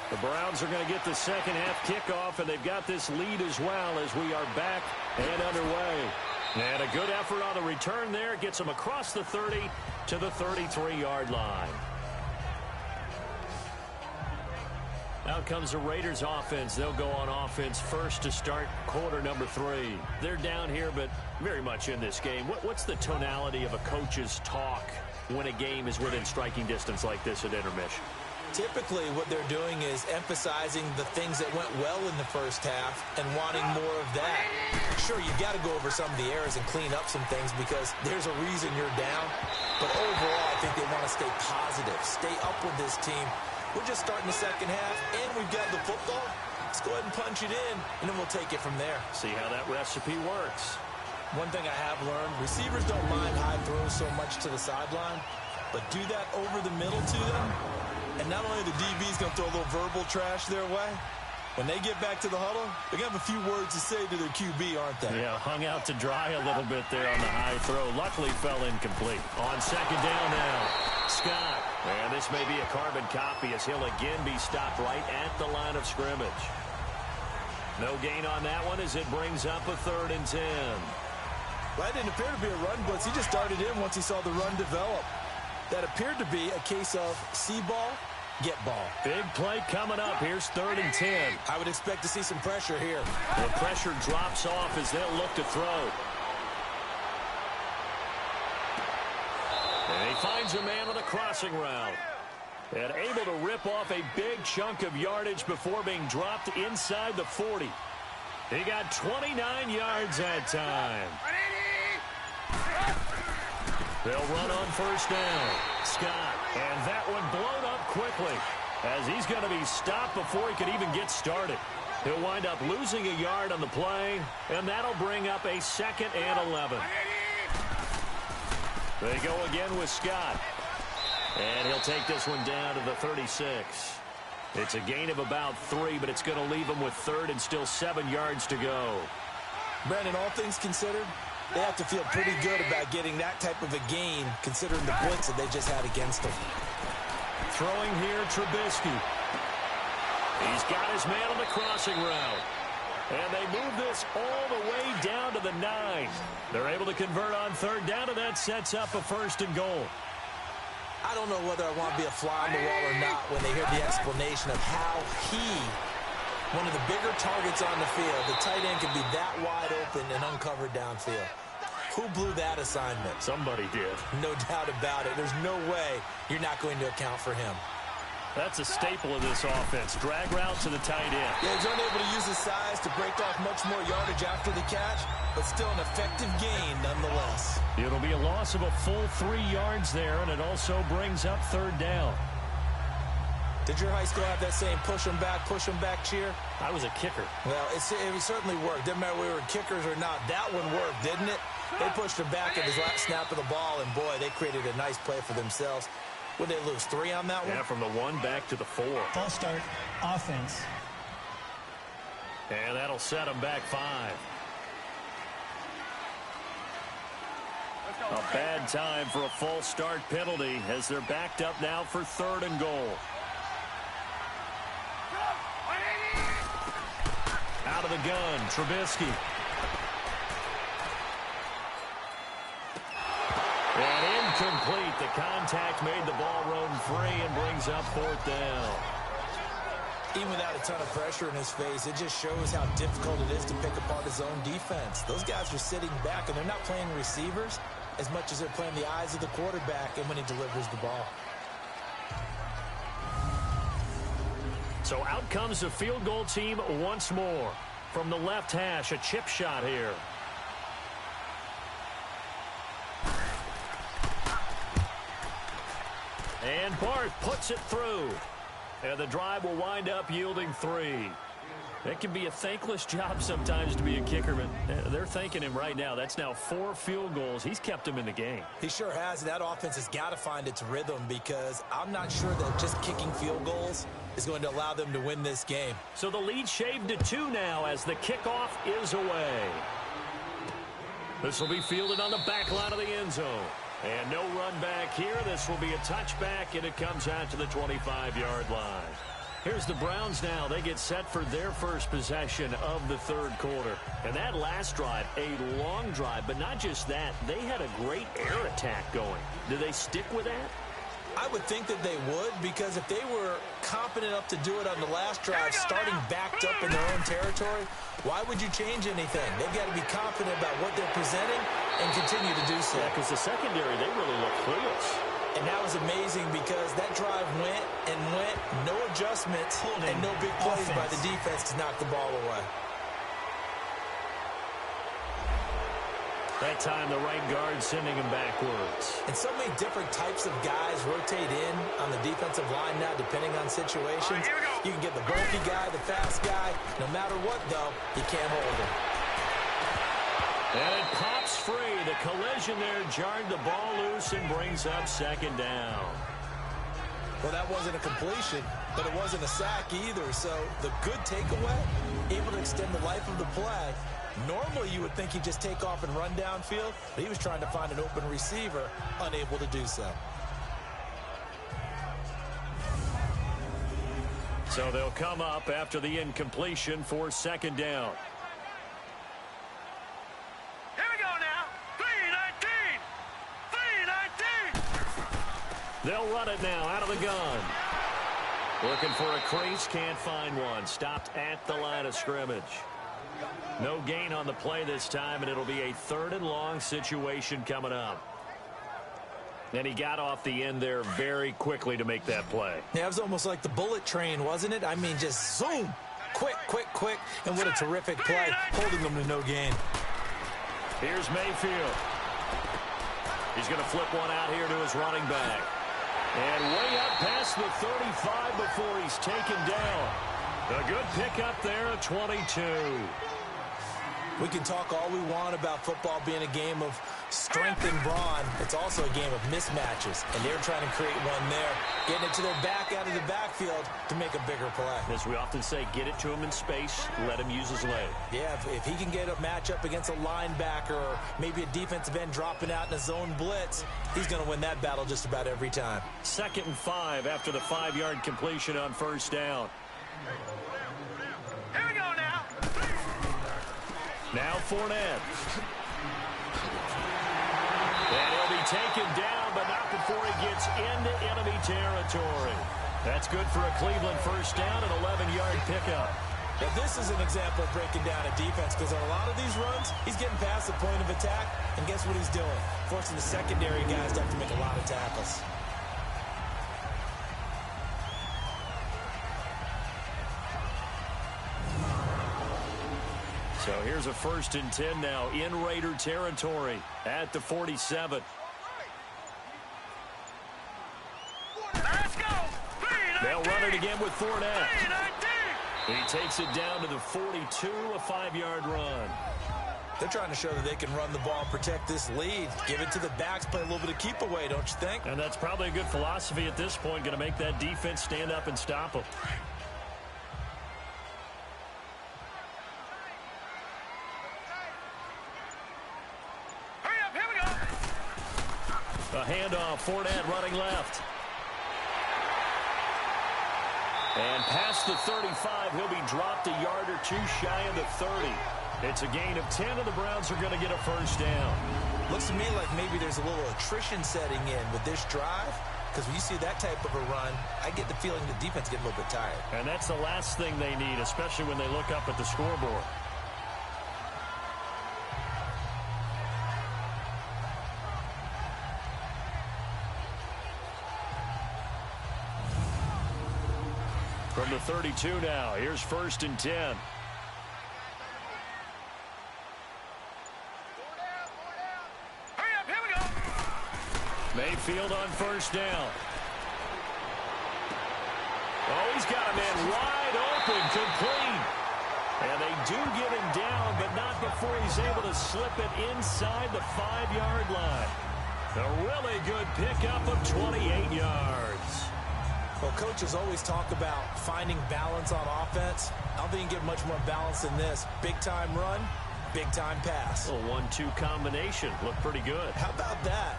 The Browns are going to get the second half kickoff, and they've got this lead as well as we are back and underway. And a good effort on the return there. Gets them across the 30 to the 33-yard line. Out comes the Raiders offense. They'll go on offense first to start quarter number 3. They're down here, but very much in this game. What's the tonality of a coach's talk when a game is within striking distance like this at intermission? Typically, what they're doing is emphasizing the things that went well in the first half and wanting more of that. Sure, you've got to go over some of the errors and clean up some things because there's a reason you're down. But overall, I think they want to stay positive, stay up with this team. We're just starting the second half, and we've got the football. Let's go ahead and punch it in, and then we'll take it from there. See how that recipe works. One thing I have learned, receivers don't mind high throws so much to the sideline, but do that over the middle to them, and not only the DB's going to throw a little verbal trash their way, when they get back to the huddle, they're going to have a few words to say to their QB, aren't they? Yeah, hung out to dry a little bit there on the high throw. Luckily fell incomplete. On second down now, Scott. And this may be a carbon copy as he'll again be stopped right at the line of scrimmage. No gain on that one as it brings up a 3rd and 10. Well, that didn't appear to be a run blitz. He just darted in once he saw the run develop. That appeared to be a case of see ball, get ball. Big play coming up. Here's 3rd and 10. I would expect to see some pressure here. The pressure drops off as they'll look to throw. And he finds a man on the crossing route. And able to rip off a big chunk of yardage before being dropped inside the 40. He got 29 yards that time. They'll run on 1st down. Scott, and that one blown up quickly as he's going to be stopped before he could even get started. He'll wind up losing a yard on the play, and that'll bring up a 2nd and 11. They go again with Scott. And he'll take this one down to the 36. It's a gain of about 3, but it's going to leave him with 3rd and still 7 yards to go. Brandon, all things considered, they have to feel pretty good about getting that type of a gain considering the blitz that they just had against them. Throwing here, Trubisky. He's got his man on the crossing route. And they move this all the way down to the 9. They're able to convert on 3rd down, and that sets up a 1st and goal. I don't know whether I want to be a fly on the wall or not when they hear the explanation of how one of the bigger targets on the field, the tight end can be that wide open and uncovered downfield. Who blew that assignment? Somebody did. No doubt about it. There's no way you're not going to account for him. That's a staple of this offense. Drag route to the tight end. Yeah, he's unable to use his size to break off much more yardage after the catch, but still an effective gain nonetheless. It'll be a loss of a full 3 yards there, and it also brings up 3rd down. Did your high school have that same push 'em back cheer? I was a kicker. Well, it certainly worked. Didn't matter whether we were kickers or not. That one worked, didn't it? They pushed him back at his last snap of the ball, and boy, they created a nice play for themselves. Would they lose 3 on that one? Yeah, from the 1 back to the 4. False start, offense. And that'll set them back 5. A bad time for a false start penalty as they're backed up now for 3rd and goal. Out of the gun, Trubisky. And incomplete. The contact made the ball roam free and brings up 4th down. Even without a ton of pressure in his face, it just shows how difficult it is to pick apart his own defense. Those guys are sitting back, and they're not playing receivers as much as they're playing the eyes of the quarterback and when he delivers the ball. So out comes the field goal team once more. From the left hash, a chip shot here. And Barth puts it through. And the drive will wind up yielding 3. It can be a thankless job sometimes to be a kicker, but they're thanking him right now. That's now 4 field goals. He's kept them in the game. He sure has. That offense has got to find its rhythm because I'm not sure that just kicking field goals is going to allow them to win this game. So the lead shaved to 2 now as the kickoff is away. This will be fielded on the back line of the end zone. And no run back here. This will be a touchback, and it comes out to the 25-yard line. Here's the Browns now. They get set for their first possession of the 3rd quarter. And that last drive, a long drive, but not just that. They had a great air attack going. Do they stick with that? I would think that they would, because if they were competent enough to do it on the last drive, starting backed up in their own territory, why would you change anything? They've got to be confident about what they're presenting and continue to do so. Yeah, because the secondary, they really look clueless. And that was amazing because that drive went and went, no adjustments, and no big plays by the defense to knock the ball away. That time, the right guard sending him backwards. And so many different types of guys rotate in on the defensive line now, depending on situations. You can get the bulky guy, the fast guy. No matter what, though, you can't hold him. And it pops free. The collision there jarred the ball loose and brings up 2nd down. Well, that wasn't a completion, but it wasn't a sack either. So the good takeaway, able to extend the life of the play. Normally, you would think he'd just take off and run downfield, but he was trying to find an open receiver, unable to do so. So they'll come up after the incompletion for second down. Here we go now. 3-19. 3-19. They'll run it now out of the gun. Looking for a crease, can't find one. Stopped at the line of scrimmage. No gain on the play this time, and it'll be a 3rd and long situation coming up. And he got off the end there very quickly to make that play. Yeah, it was almost like the bullet train, wasn't it? I mean, just zoom. Quick, quick, quick. And what a terrific play, holding them to no gain. Here's Mayfield. He's going to flip one out here to his running back. And way up past the 35 before he's taken down. A good pickup there at 22. We can talk all we want about football being a game of strength and brawn. It's also a game of mismatches, and they're trying to create one there, getting it to their back out of the backfield to make a bigger play. As we often say, get it to him in space, let him use his leg. Yeah, if he can get a matchup against a linebacker or maybe a defensive end dropping out in a zone blitz, he's going to win that battle just about every time. 2nd and 5 after the 5-yard completion on first down. Here we go now. Now Fournette. And he'll be taken down, but not before he gets into enemy territory. That's good for a Cleveland first down, an 11-yard pickup. Now this is an example of breaking down a defense, because on a lot of these runs, he's getting past the point of attack, and guess what he's doing? Forcing the secondary guys to have to make a lot of tackles. So here's a 1st and 10 now in Raider territory at the 47. Let's go. 3-19. They'll run it again with Fournette. 3-19. He takes it down to the 42, a 5-yard run. They're trying to show that they can run the ball and protect this lead. Give it to the backs, play a little bit of keep away, don't you think? And that's probably a good philosophy at this point, going to make that defense stand up and stop them. A handoff, Fournette running left. And past the 35, he'll be dropped a yard or two shy of the 30. It's a gain of 10, and the Browns are going to get a first down. Looks to me like maybe there's a little attrition setting in with this drive, because when you see that type of a run, I get the feeling the defense get a little bit tired. And that's the last thing they need, especially when they look up at the scoreboard. From the 32 now, here's 1st and 10. Hurry up, here we go. Mayfield on first down. Oh, he's got a man wide open, complete. And they do get him down, but not before he's able to slip it inside the 5-yard line. A really good pickup of 28 yards. Well, coaches always talk about finding balance on offense. I don't think you can get much more balance than this. Big-time run, big-time pass. A 1-2 combination. Looked pretty good. How about that?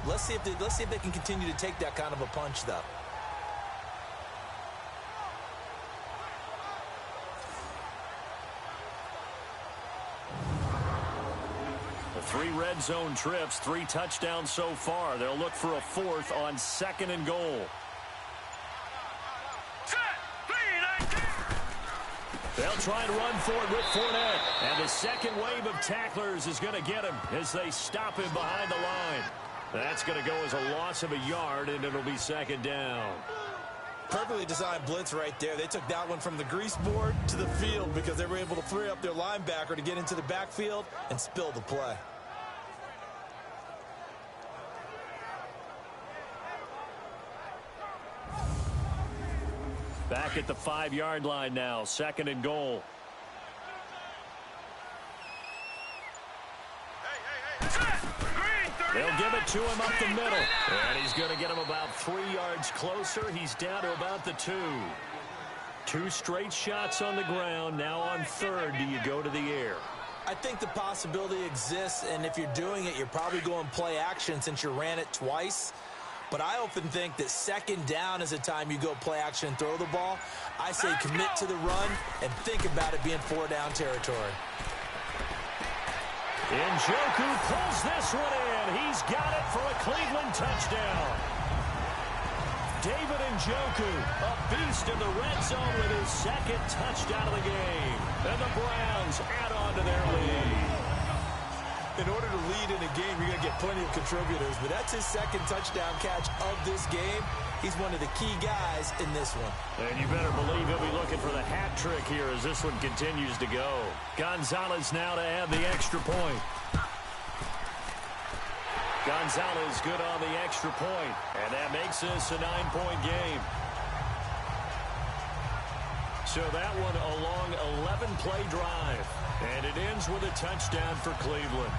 Let's see if they can continue to take that kind of a punch, though. The 3 red zone trips, 3 touchdowns so far. They'll look for a 4th on 2nd and goal. They'll try and run forward with Fournette. And the second wave of tacklers is going to get him as they stop him behind the line. That's going to go as a loss of a yard, and it'll be 2nd down. Perfectly designed blitz right there. They took that one from the grease board to the field because they were able to free up their linebacker to get into the backfield and spill the play. Back at the 5-yard line now, 2nd and goal. They'll give it to him up the middle. And he's going to get him about 3 yards closer. He's down to about the 2. 2 straight shots on the ground. Now on 3rd, do you go to the air? I think the possibility exists, and if you're doing it, you're probably going play action since you ran it twice. But I often think that second down is a time you go play action and throw the ball. I say commit to the run and think about it being 4-down territory. Njoku pulls this one in. He's got it for a Cleveland touchdown. David Njoku, a beast in the red zone with his second touchdown of the game. And the Browns add on to their lead. In order to lead in a game, you're going to get plenty of contributors, but that's his second touchdown catch of this game. He's one of the key guys in this one. And you better believe he'll be looking for the hat trick here as this one continues to go. Gonzalez now to add the extra point. Gonzalez good on the extra point, and that makes this a 9-point game. So that one a long 11-play drive, and it ends with a touchdown for Cleveland.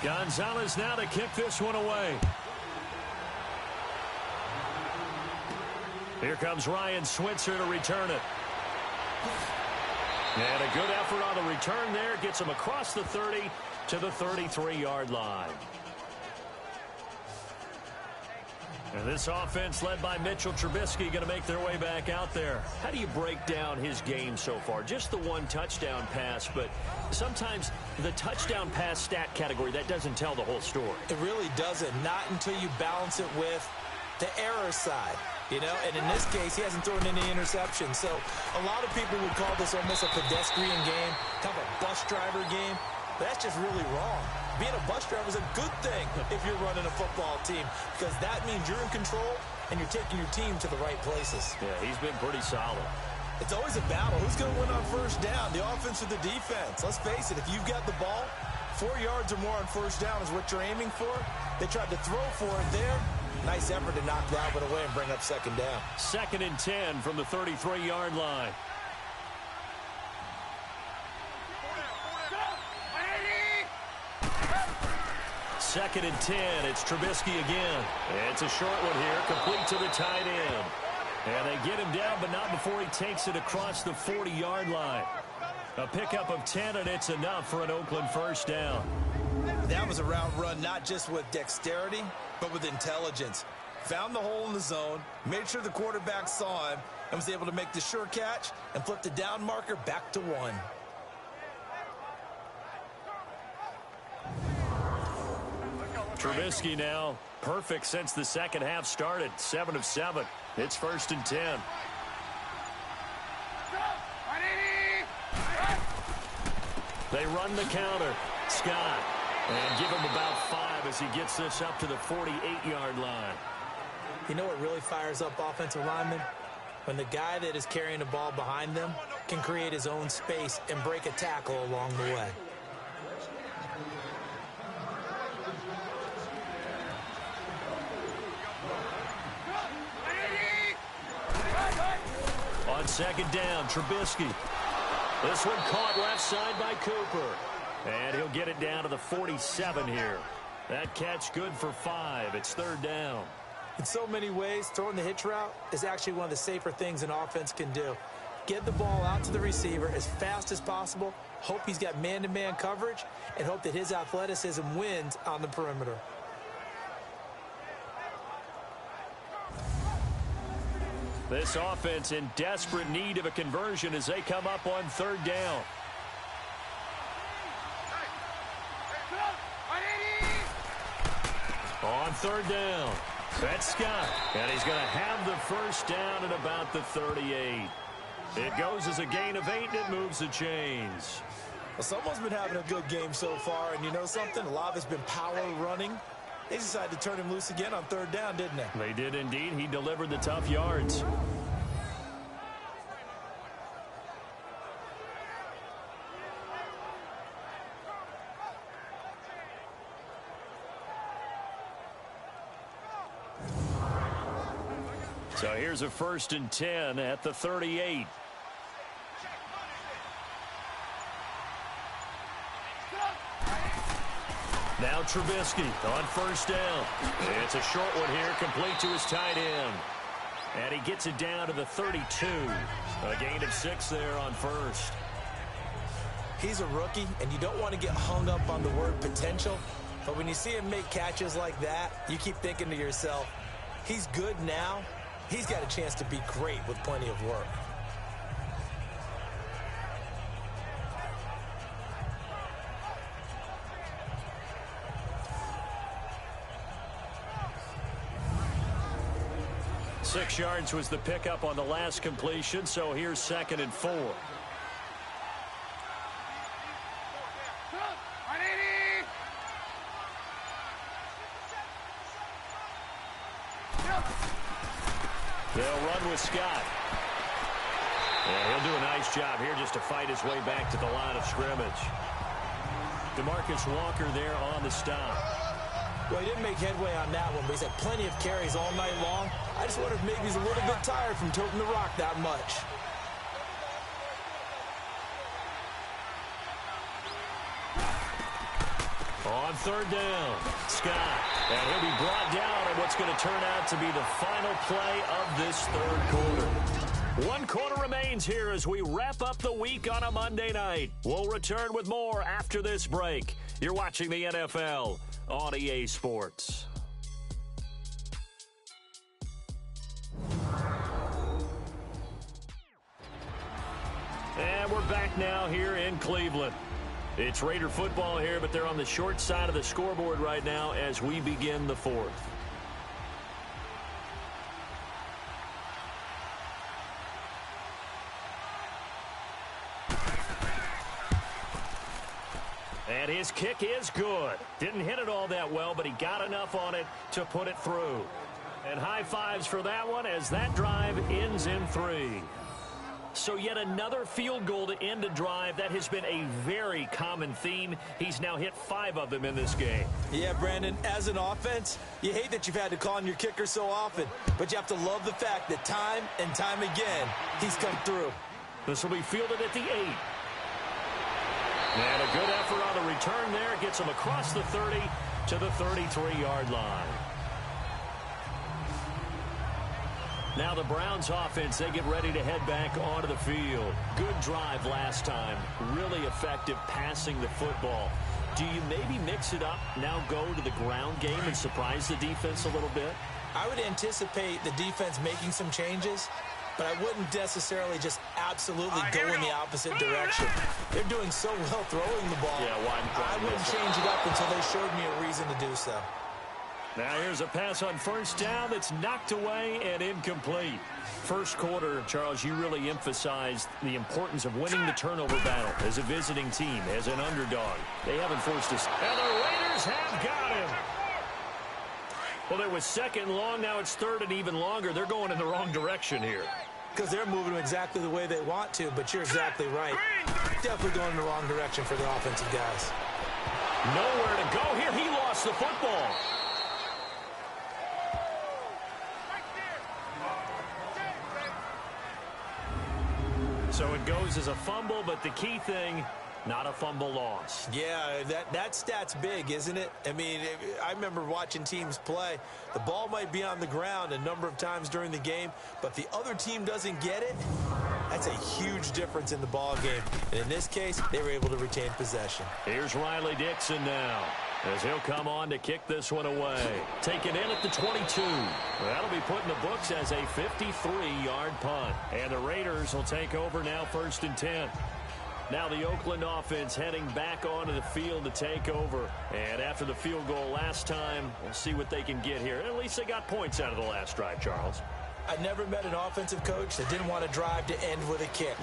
Gonzalez now to kick this one away. Here comes Ryan Switzer to return it. And a good effort on the return there. Gets him across the 30 to the 33-yard line. And this offense led by Mitchell Trubisky going to make their way back out there. How do you break down his game so far? Just the one touchdown pass, but sometimes the touchdown pass stat category, that doesn't tell the whole story. It really doesn't. Not until you balance it with the error side. You know, and in this case, he hasn't thrown any interceptions. So a lot of people would call this almost a pedestrian game, kind of a bus driver game. But that's just really wrong. Being a bus driver is a good thing if you're running a football team, because that means you're in control and you're taking your team to the right places. Yeah, he's been pretty solid. It's always a battle. Who's going to win on first down, the offense or the defense? Let's face it, if you've got the ball, 4 yards or more on first down is what you're aiming for. They tried to throw for it there. Nice effort to knock that one away and bring up second down. 2nd and 10 from the 33-yard line. Second and 10. It's Trubisky again. It's a short one here, complete to the tight end. And they get him down, but not before he takes it across the 40-yard line. A pickup of 10, and it's enough for an Oakland first down. That was a route run not just with dexterity, but with intelligence. Found the hole in the zone, made sure the quarterback saw him, and was able to make the sure catch and flip the down marker back to 1. Trubisky now perfect since the second half started. 7 of 7. It's 1st and 10. They run the counter. Scott. And give him about 5 as he gets this up to the 48-yard line. You know what really fires up offensive linemen? When the guy that is carrying the ball behind them can create his own space and break a tackle along the way. On second down, Trubisky. This one caught left side by Cooper. And he'll get it down to the 47 here. That catch good for 5. It's 3rd down. In so many ways, throwing the hitch route is actually one of the safer things an offense can do. Get the ball out to the receiver as fast as possible, hope he's got man-to-man coverage, and hope that his athleticism wins on the perimeter. This offense in desperate need of a conversion as they come up on 3rd down. On 3rd down, that's Scott. And he's going to have the first down at about the 38. It goes as a gain of 8, and it moves the chains. Well, someone's been having a good game so far, and you know something? A lot of it's been power running. They decided to turn him loose again on 3rd down, didn't they? They did indeed. He delivered the tough yards. So here's a 1st and 10 at the 38. Now Trubisky on 1st down. It's a short one here, complete to his tight end. And he gets it down to the 32. A gain of 6 there on first. He's a rookie, and you don't want to get hung up on the word potential. But when you see him make catches like that, you keep thinking to yourself, he's good now. He's got a chance to be great with plenty of work. Six yards was the pickup on the last completion, so here's 2nd and 4. They'll run with Scott. And he'll do a nice job here just to fight his way back to the line of scrimmage. DeMarcus Walker there on the stop. Well, he didn't make headway on that one, but he's had plenty of carries all night long. I just wonder if maybe he's a little bit tired from toting the rock that much. On 3rd down, Scott. And he'll be brought down on what's going to turn out to be the final play of this 3rd quarter. 1 quarter remains here as we wrap up the week on a Monday night. We'll return with more after this break. You're watching the NFL on EA Sports. And we're back now here in Cleveland. It's Raider football here, but they're on the short side of the scoreboard right now as we begin the 4th. And his kick is good. Didn't hit it all that well, but he got enough on it to put it through. And high fives for that one as that drive ends in 3. So yet another field goal to end a drive. That has been a very common theme. He's now hit 5 of them in this game. Yeah, Brandon, as an offense, you hate that you've had to call on your kicker so often, but you have to love the fact that time and time again, he's come through. This will be fielded at the 8. And a good effort on the return there. Gets him across the 30 to the 33-yard line. Now the Browns offense, they get ready to head back onto the field. Good drive last time. Really effective passing the football. Do you maybe mix it up, now go to the ground game and surprise the defense a little bit? I would anticipate the defense making some changes, but I wouldn't necessarily just absolutely go in the opposite direction. They're doing so well throwing the ball. Yeah, I wouldn't change it up until they showed me a reason to do so. Now here's a pass on 1st down that's knocked away and incomplete. First quarter, Charles, you really emphasized the importance of winning the turnover battle as a visiting team, as an underdog. They haven't forced us. And the Raiders have got him. Well, there was 2nd and long. Now it's 3rd and even longer. They're going in the wrong direction here. Because they're moving exactly the way they want to, but you're exactly right. Definitely going in the wrong direction for the offensive guys. Nowhere to go here. He lost the football. So it goes as a fumble, but the key thing, not a fumble loss. Yeah, that stat's big, isn't it? I mean, I remember watching teams play. The ball might be on the ground a number of times during the game, but the other team doesn't get it. That's a huge difference in the ball game. And in this case, they were able to retain possession. Here's Riley Dixon now, as he'll come on to kick this one away. Taken in at the 22. That'll be put in the books as a 53-yard punt. And the Raiders will take over now 1st and 10. Now the Oakland offense heading back onto the field to take over. And after the field goal last time, we'll see what they can get here. At least they got points out of the last drive, Charles. I never met an offensive coach that didn't want to drive to end with a kick.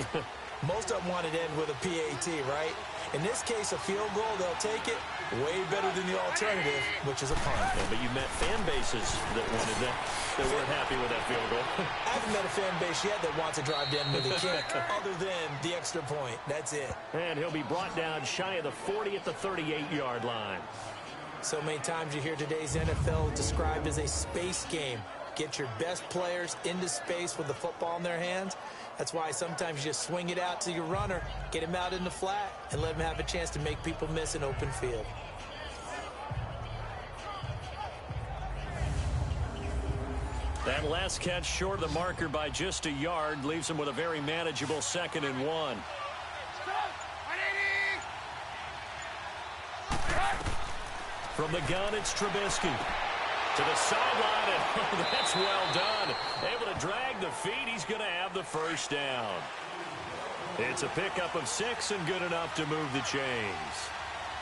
Most of them wanted to end with a PAT, right? In this case, a field goal, they'll take it way better than the alternative, which is a punt. Yeah, but you met fan bases that wanted that, that weren't happy with that field goal. I haven't met a fan base yet that wants to drive to end with a kick, other than the extra point. That's it. And he'll be brought down shy of the 40 at the 38-yard line. So many times you hear today's NFL described as a space game. Get your best players into space with the football in their hands. That's why sometimes you just swing it out to your runner, get him out in the flat, and let him have a chance to make people miss an open field. That last catch short of the marker by just a yard leaves him with a very manageable 2nd and 1. From the gun, it's Trubisky. To the sideline, and that's well done. Able to drag the feet. He's going to have the first down. It's a pickup of 6 and good enough to move the chains.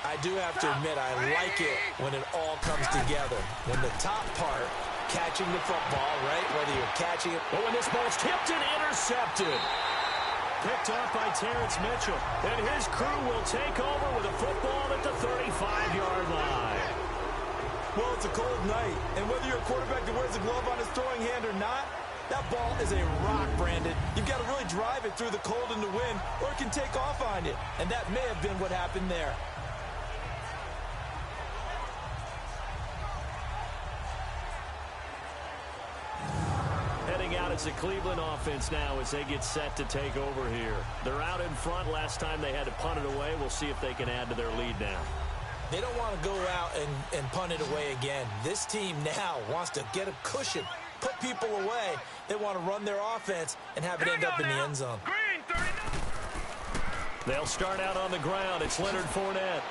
I do have to admit, I like it when it all comes together. When the top part, catching the football, right? Whether you're catching it. But when this ball's tipped and intercepted. Picked off by Terrence Mitchell. And his crew will take over with a football at the 35-yard line. Well, it's a cold night, and whether you're a quarterback that wears a glove on his throwing hand or not, that ball is a rock, Brandon. You've got to really drive it through the cold and the wind, or it can take off on you. And that may have been what happened there. Heading out, it's a Cleveland offense now as they get set to take over here. They're out in front. Last time they had to punt it away. We'll see if they can add to their lead now. They don't want to go out and punt it away again. This team now wants to get a cushion, put people away. They want to run their offense and have it end up in the end zone. They'll start out on the ground. It's Leonard Fournette.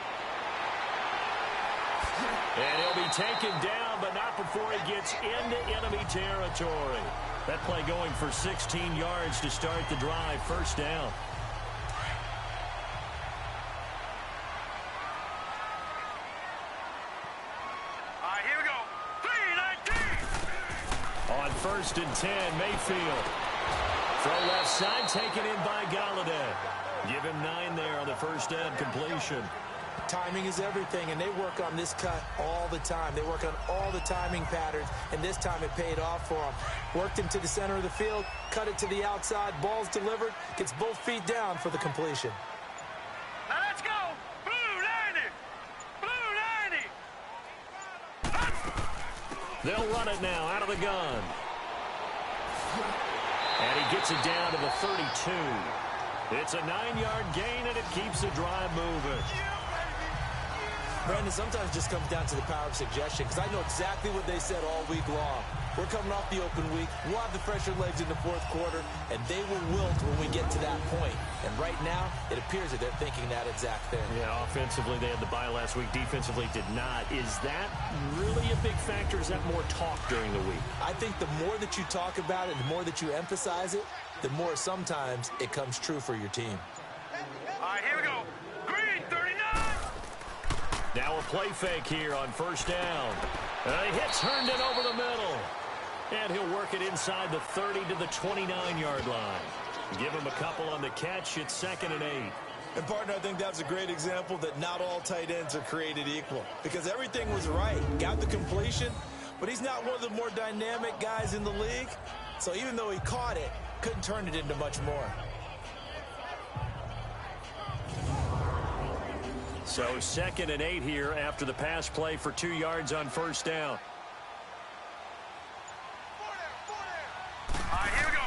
And he'll be taken down, but not before he gets into enemy territory. That play going for 16 yards to start the drive. First down. Here we go. 3-19. On 1st and 10, Mayfield. Throw left side, taken in by Galladay. Give him 9 there on the first down completion. Timing is everything, and they work on this cut all the time. They work on all the timing patterns, and this time it paid off for them. Worked him to the center of the field, cut it to the outside, ball's delivered, gets both feet down for the completion. Now let's go. Blue 90. Blue 90. They'll run it now out of the gun. And he gets it down to the 32. It's a 9-yard gain, and it keeps the drive moving. Brandon, sometimes it just comes down to the power of suggestion, because I know exactly what they said all week long. We're coming off the open week. We'll have the fresher legs in the 4th quarter, and they will wilt when we get to that point. And right now, it appears that they're thinking that exact thing. Yeah, offensively, they had the bye last week. Defensively, did not. Is that really a big factor? Is that more talk during the week? I think the more that you talk about it, the more that you emphasize it, the more sometimes it comes true for your team. Here we go. Green 39. Now a play fake here on first down. He hits Herndon over the middle. And he'll work it inside the 30 to the 29-yard line. Give him a couple on the catch. It's 2nd and 8. And, partner, I think that's a great example that not all tight ends are created equal. Because everything was right. Got the completion, but he's not one of the more dynamic guys in the league. So even though he caught it, couldn't turn it into much more. So 2nd and 8 here after the pass play for 2 yards on first down. Here we go.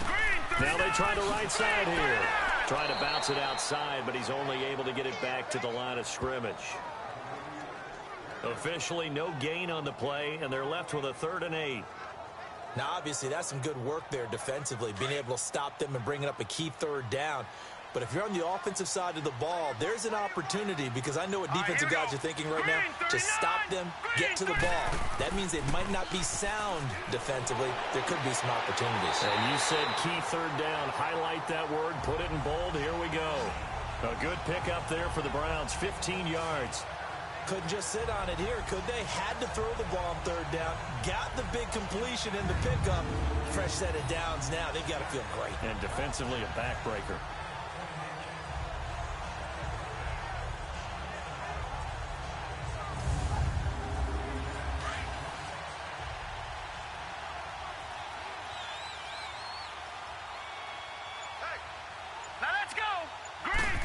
Green 39. Now they try the right side here. Trying to bounce it outside, but he's only able to get it back to the line of scrimmage. Officially no gain on the play, and they're left with a 3rd and 8. Now, obviously, that's some good work there defensively, being able to stop them and bringing up a key 3rd down. But if you're on the offensive side of the ball, there's an opportunity, because I know what defensive guys are thinking right now. Just stop them, get to the ball. That means they might not be sound defensively. There could be some opportunities. And you said key 3rd down. Highlight that word. Put it in bold. Here we go. A good pickup there for the Browns. 15 yards. Couldn't just sit on it here, could they? Had to throw the ball on 3rd down. Got the big completion in the pickup. Fresh set of downs now. They've got to feel great. And defensively a backbreaker. Now let's go. Green.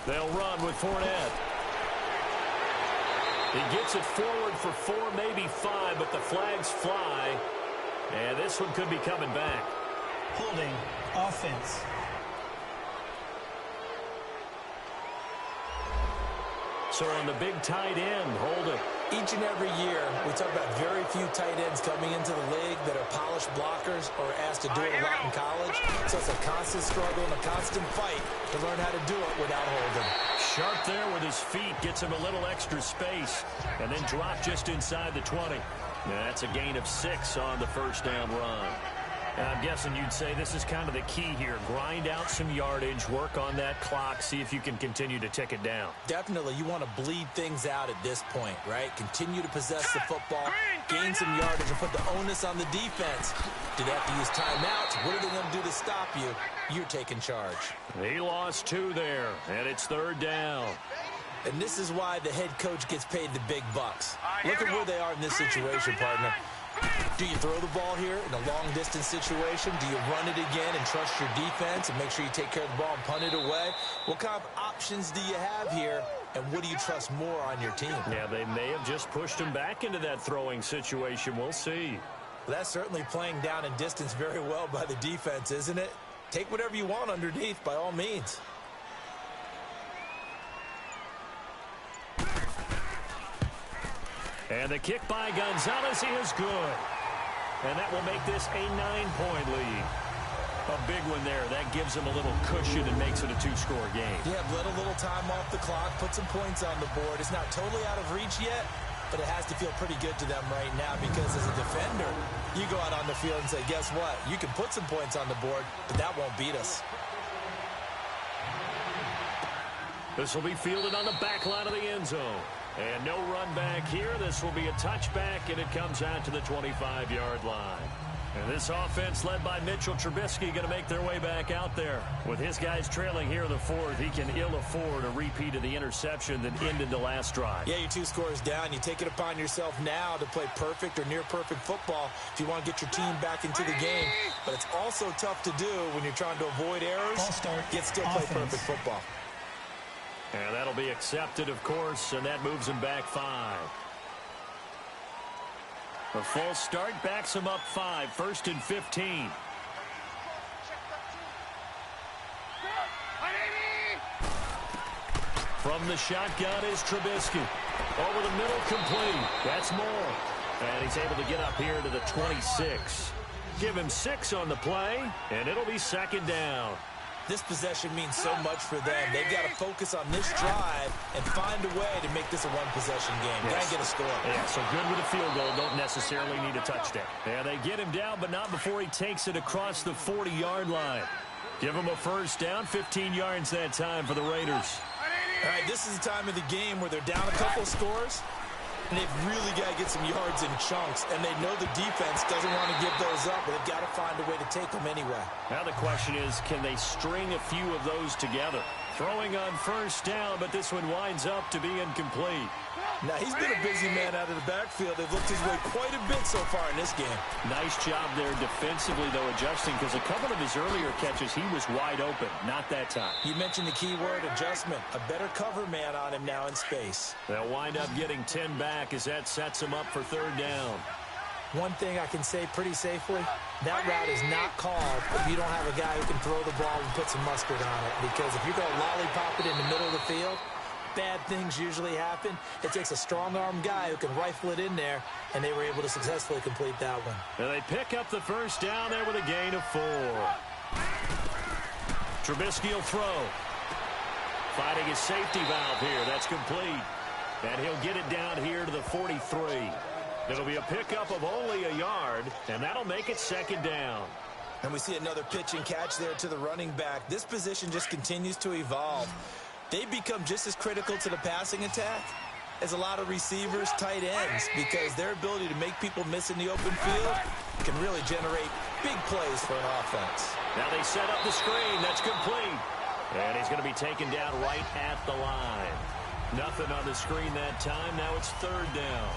They'll run with Fournette. He gets it forward for 4, maybe 5, but the flags fly. And this one could be coming back. Holding offense. So on the big tight end, hold it. Each and every year, we talk about very few tight ends coming into the league that are polished blockers or asked to do it a lot in college. So it's a constant struggle and a constant fight to learn how to do it without holding. Sharp there with his feet, gets him a little extra space, and then drop just inside the 20. That's a gain of 6 on the first down run. I'm guessing you'd say this is kind of the key here. Grind out some yardage, work on that clock, see if you can continue to tick it down. Definitely. You want to bleed things out at this point, right? Continue to possess the football, gain some yardage, and put the onus on the defense. Do they have to use timeouts? What are they going to do to stop you? You're taking charge. He lost 2 there, and it's third down. And this is why the head coach gets paid the big bucks. Look at where they are in this situation, partner. Do you throw the ball here in a long-distance situation? Do you run it again and trust your defense and make sure you take care of the ball and punt it away? What kind of options do you have here, and what do you trust more on your team? Yeah, they may have just pushed him back into that throwing situation. We'll see. Well, that's certainly playing down in distance very well by the defense, isn't it? Take whatever you want underneath, by all means. And the kick by Gonzalez is good. And that will make this a 9-point lead. A big one there. That gives them a little cushion and makes it a 2-score game. Yeah, let a little time off the clock, put some points on the board. It's not totally out of reach yet, but it has to feel pretty good to them right now because as a defender, you go out on the field and say, guess what? You can put some points on the board, but that won't beat us. This will be fielded on the back line of the end zone. And no run back here. This will be a touchback, and it comes out to the 25-yard line. And this offense led by Mitchell Trubisky going to make their way back out there. With his guys trailing here in the fourth, he can ill afford a repeat of the interception that ended the last drive. Yeah, you're 2 scores down. You take it upon yourself now to play perfect or near-perfect football if you want to get your team back into the game. But it's also tough to do when you're trying to avoid errors, yet still play perfect football. And that'll be accepted, of course, and that moves him back 5. A false start backs him up 5, 1st and 15. From the shotgun is Trubisky. Over the middle, complete. That's Moore. And he's able to get up here to the 26. Give him 6 on the play, and it'll be 2nd down. This possession means so much for them. They've got to focus on this drive and find a way to make this a one-possession game. Got to get a score. Yeah, so good with a field goal. Don't necessarily need a touchdown. Yeah, they get him down, but not before he takes it across the 40-yard line. Give him a first down, 15 yards that time for the Raiders. All right, this is the time of the game where they're down a couple scores, and they've really got to get some yards in chunks, and they know the defense doesn't want to give those up, but they've got to find a way to take them anyway. Now the question is, can they string a few of those together? Throwing on first down, but this one winds up to be incomplete. Now, he's been a busy man out of the backfield. They've looked his way quite a bit so far in this game. Nice job there defensively, though, adjusting, because a couple of his earlier catches, he was wide open. Not that time. You mentioned the key word, adjustment. A better cover man on him now in space. They'll wind up getting 10 back as that sets him up for 3rd down. One thing I can say pretty safely, that route is not called if you don't have a guy who can throw the ball and put some mustard on it. Because if you're going to lollipop it in the middle of the field, bad things usually happen. It takes a strong-arm guy who can rifle it in there, and they were able to successfully complete that one. And they pick up the first down there with a gain of 4. Trubisky will throw. Finding his safety valve here. That's complete. And he'll get it down here to the 43. It'll be a pickup of only a yard, and that'll make it 2nd down. And we see another pitch and catch there to the running back. This position just continues to evolve. They become just as critical to the passing attack as a lot of receivers, tight ends, because their ability to make people miss in the open field can really generate big plays for an offense. Now they set up the screen. That's complete. And he's going to be taken down right at the line. Nothing on the screen that time. Now it's 3rd down.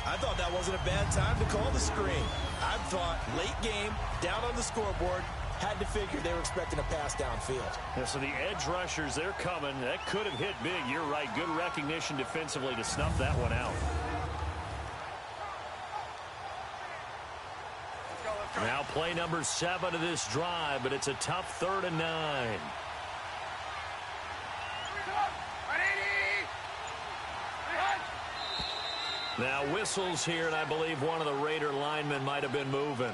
I thought that wasn't a bad time to call the screen. I thought late game, down on the scoreboard, had to figure they were expecting a pass downfield. Yeah, so the edge rushers, they're coming. That could have hit big. You're right. Good recognition defensively to snuff that one out. Now play number 7 of this drive, but it's a tough 3rd and 9. Now whistles here, and I believe one of the Raider linemen might have been moving.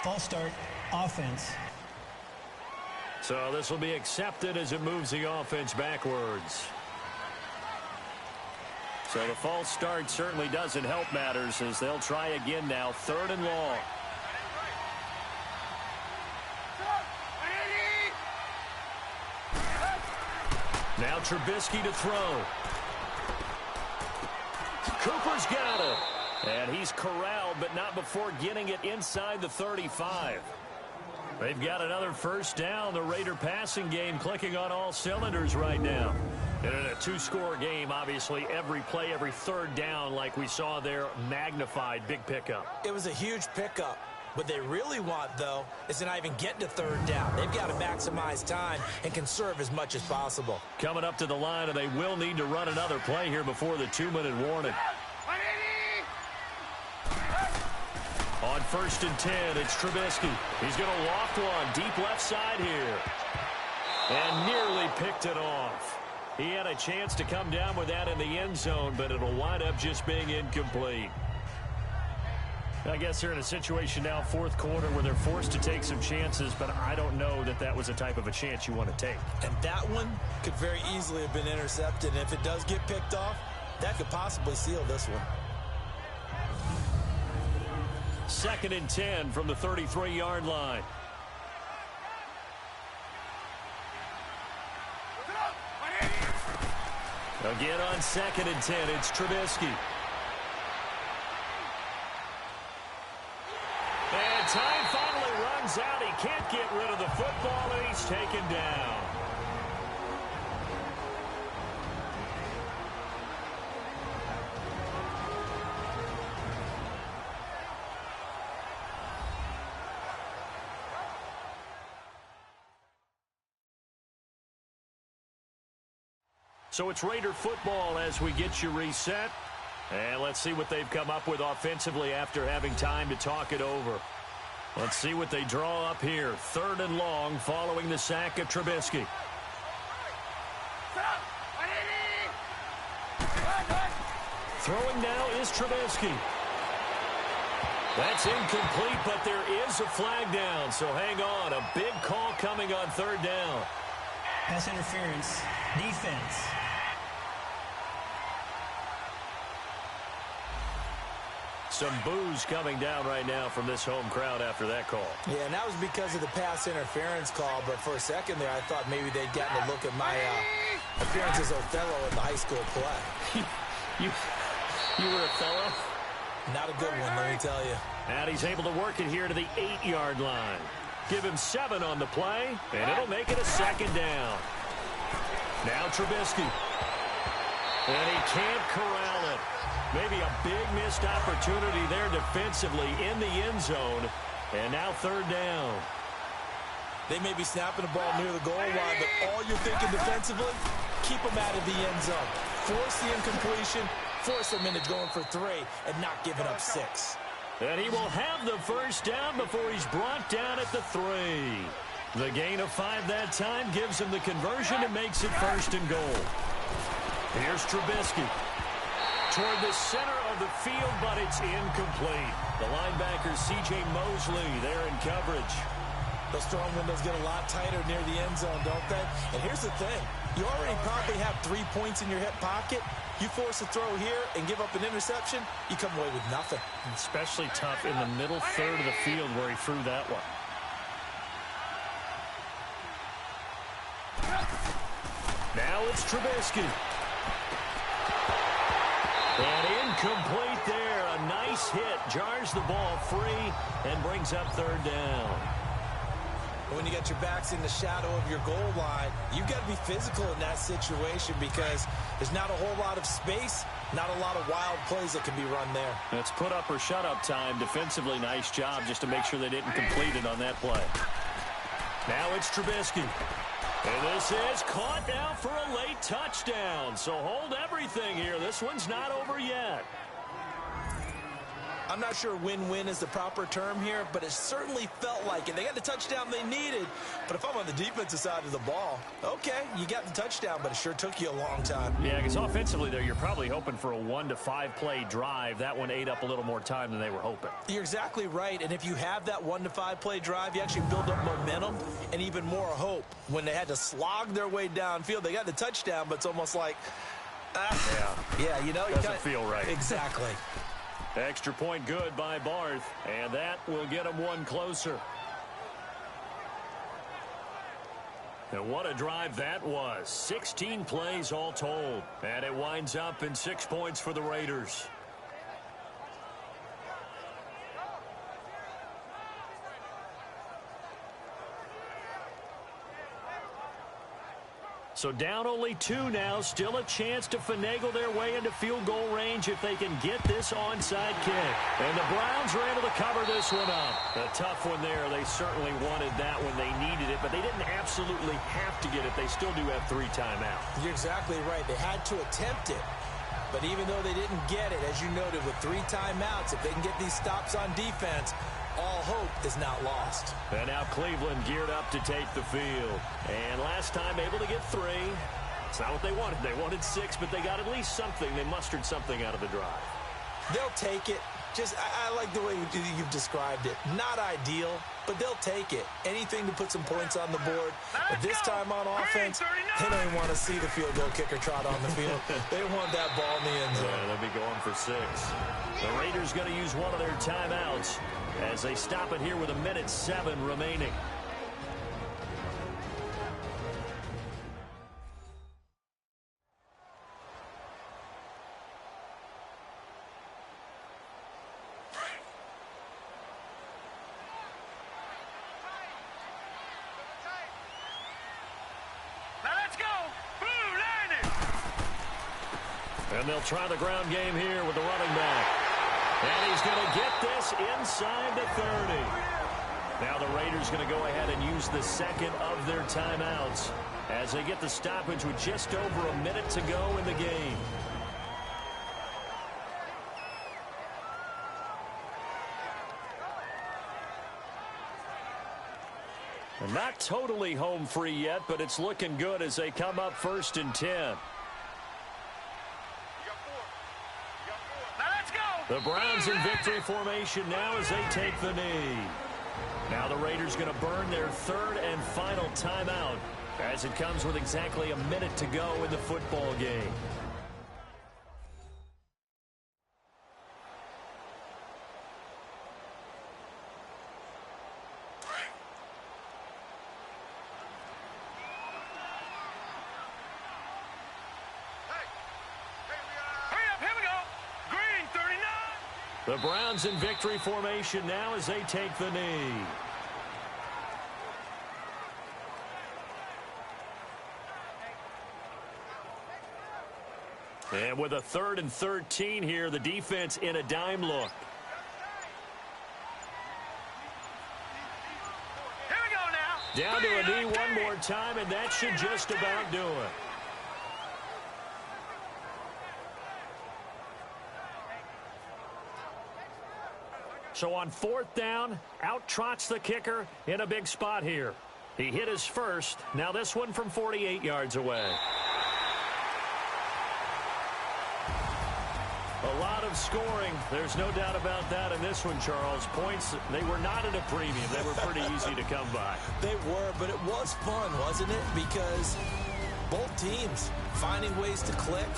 False start, offense. So this will be accepted as it moves the offense backwards. So the false start certainly doesn't help matters as they'll try again now. 3rd and long. Now Trubisky to throw. Cooper's got it. And he's corralled, but not before getting it inside the 35. They've got another first down. The Raider passing game clicking on all cylinders right now. And in a 2-score game, obviously, every play, every 3rd down, like we saw there, magnified, big pickup. It was a huge pickup. What they really want, though, is to not even get to 3rd down. They've got to maximize time and conserve as much as possible. Coming up to the line, and they will need to run another play here before the 2-minute warning. On 1st and 10, it's Trubisky. He's going to loft one deep left side here. And nearly picked it off. He had a chance to come down with that in the end zone, but it'll wind up just being incomplete. I guess they're in a situation now, 4th quarter, where they're forced to take some chances, but I don't know that that was a type of a chance you want to take. And that one could very easily have been intercepted. And if it does get picked off, that could possibly seal this one. 2nd and 10 from the 33-yard line. Again on 2nd and 10, it's Trubisky. And time finally runs out. He can't get rid of the football, and he's taken down. So it's Raider football as we get you reset. And let's see what they've come up with offensively after having time to talk it over. Let's see what they draw up here. 3rd and long following the sack of Trubisky. Throwing now is Trubisky. That's incomplete, but there is a flag down. So hang on. A big call coming on 3rd down. Pass interference. Defense. Some boos coming down right now from this home crowd after that call. Yeah, and that was because of the pass interference call. But for a second there, I thought maybe they'd gotten a look at my appearance as Othello in the high school play. You were Othello? Not a good one, let me tell you. And he's able to work it here to the 8-yard line. Give him 7 on the play, and it'll make it a 2nd down. Now Trubisky. And he can't corral it. Maybe a big missed opportunity there defensively in the end zone. And now 3rd down. They may be snapping the ball near the goal line, but all you're thinking defensively, keep them out of the end zone. Force the incompletion, force them into going for 3, and not giving up 6. And he will have the first down before he's brought down at the 3. The gain of 5 that time gives him the conversion and makes it 1st and goal. Here's Trubisky. Toward the center of the field, but it's incomplete. The linebacker, C.J. Mosley, there in coverage. Those throwing windows get a lot tighter near the end zone, don't they? And here's the thing. You already probably have 3 points in your hip pocket. You force a throw here and give up an interception, you come away with nothing. Especially tough in the middle 3rd of the field where he threw that one. Now it's Trubisky. And incomplete there. A nice hit. Jars the ball free and brings up 3rd down. When you got your backs in the shadow of your goal line, you've got to be physical in that situation because there's not a whole lot of space, not a lot of wild plays that can be run there. It's put up or shut up time. Defensively, nice job just to make sure they didn't complete it on that play. Now it's Trubisky. And this is caught now for a late touchdown. So hold everything here. This one's not over yet. I'm not sure win-win is the proper term here, but it certainly felt like it. They got the touchdown they needed, but if I'm on the defensive side of the ball, okay, you got the touchdown, but it sure took you a long time. Yeah, because offensively there, you're probably hoping for a 1 to 5 play drive. That one ate up a little more time than they were hoping. You're exactly right, and if you have that 1 to 5 play drive, you actually build up momentum and even more hope. When they had to slog their way downfield, they got the touchdown, but it's almost like, yeah, you know, doesn't feel right. Exactly. Extra point good by Barth, and that will get them one closer. And what a drive that was. 16 plays all told, and it winds up in 6 points for the Raiders. So down only 2 now, still a chance to finagle their way into field goal range if they can get this onside kick. And the Browns are able to cover this one up. A tough one there. They certainly wanted that when they needed it, but they didn't absolutely have to get it. They still do have 3 timeouts. You're exactly right. They had to attempt it. But even though they didn't get it, as you noted, with 3 timeouts, if they can get these stops on defense, all hope is not lost. And now Cleveland geared up to take the field. And last time able to get 3. It's not what they wanted. They wanted 6, but they got at least something. They mustered something out of the drive. They'll take it. I like the way you've described it. Not ideal, but they'll take it. Anything to put some points on the board. But this time on offense, they don't even want to see the field goal kicker trot on the field. They want that ball in the end zone. Yeah, they'll be going for 6. The Raiders going to use one of their timeouts as they stop it here with 1:07 remaining. And they'll try the ground game here with the running back. And he's going to get this inside the 30. Now the Raiders going to go ahead and use the second of their timeouts as they get the stoppage with just over a minute to go in the game. And not totally home free yet, but it's looking good as they come up 1st and 10. The Browns in victory formation now as they take the knee. Now the Raiders going to burn their 3rd and final timeout as it comes with exactly a minute to go in the football game. The Browns in victory formation now as they take the knee. And with a 3rd and 13 here, the defense in a dime look. Here we go now. Down to a knee one more time, and that should just about do it. So on 4th down, out trots the kicker in a big spot here. He hit his first. Now this one from 48 yards away. A lot of scoring. There's no doubt about that in this one, Charles. Points, they were not at a premium. They were pretty easy to come by. They were, but it was fun, wasn't it? Because both teams finding ways to click.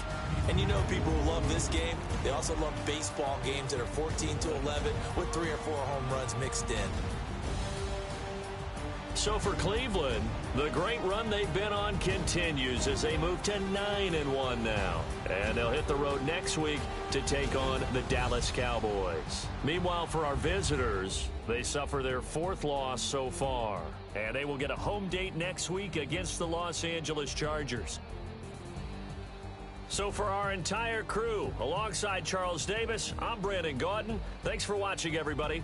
And you know people who love this game, they also love baseball games that are 14-11 with 3 or 4 home runs mixed in. So for Cleveland, the great run they've been on continues as they move to 9-1 now. And they'll hit the road next week to take on the Dallas Cowboys. Meanwhile, for our visitors, they suffer their 4th loss so far. And they will get a home date next week against the Los Angeles Chargers. So for our entire crew, alongside Charles Davis, I'm Brandon Gaudin. Thanks for watching, everybody.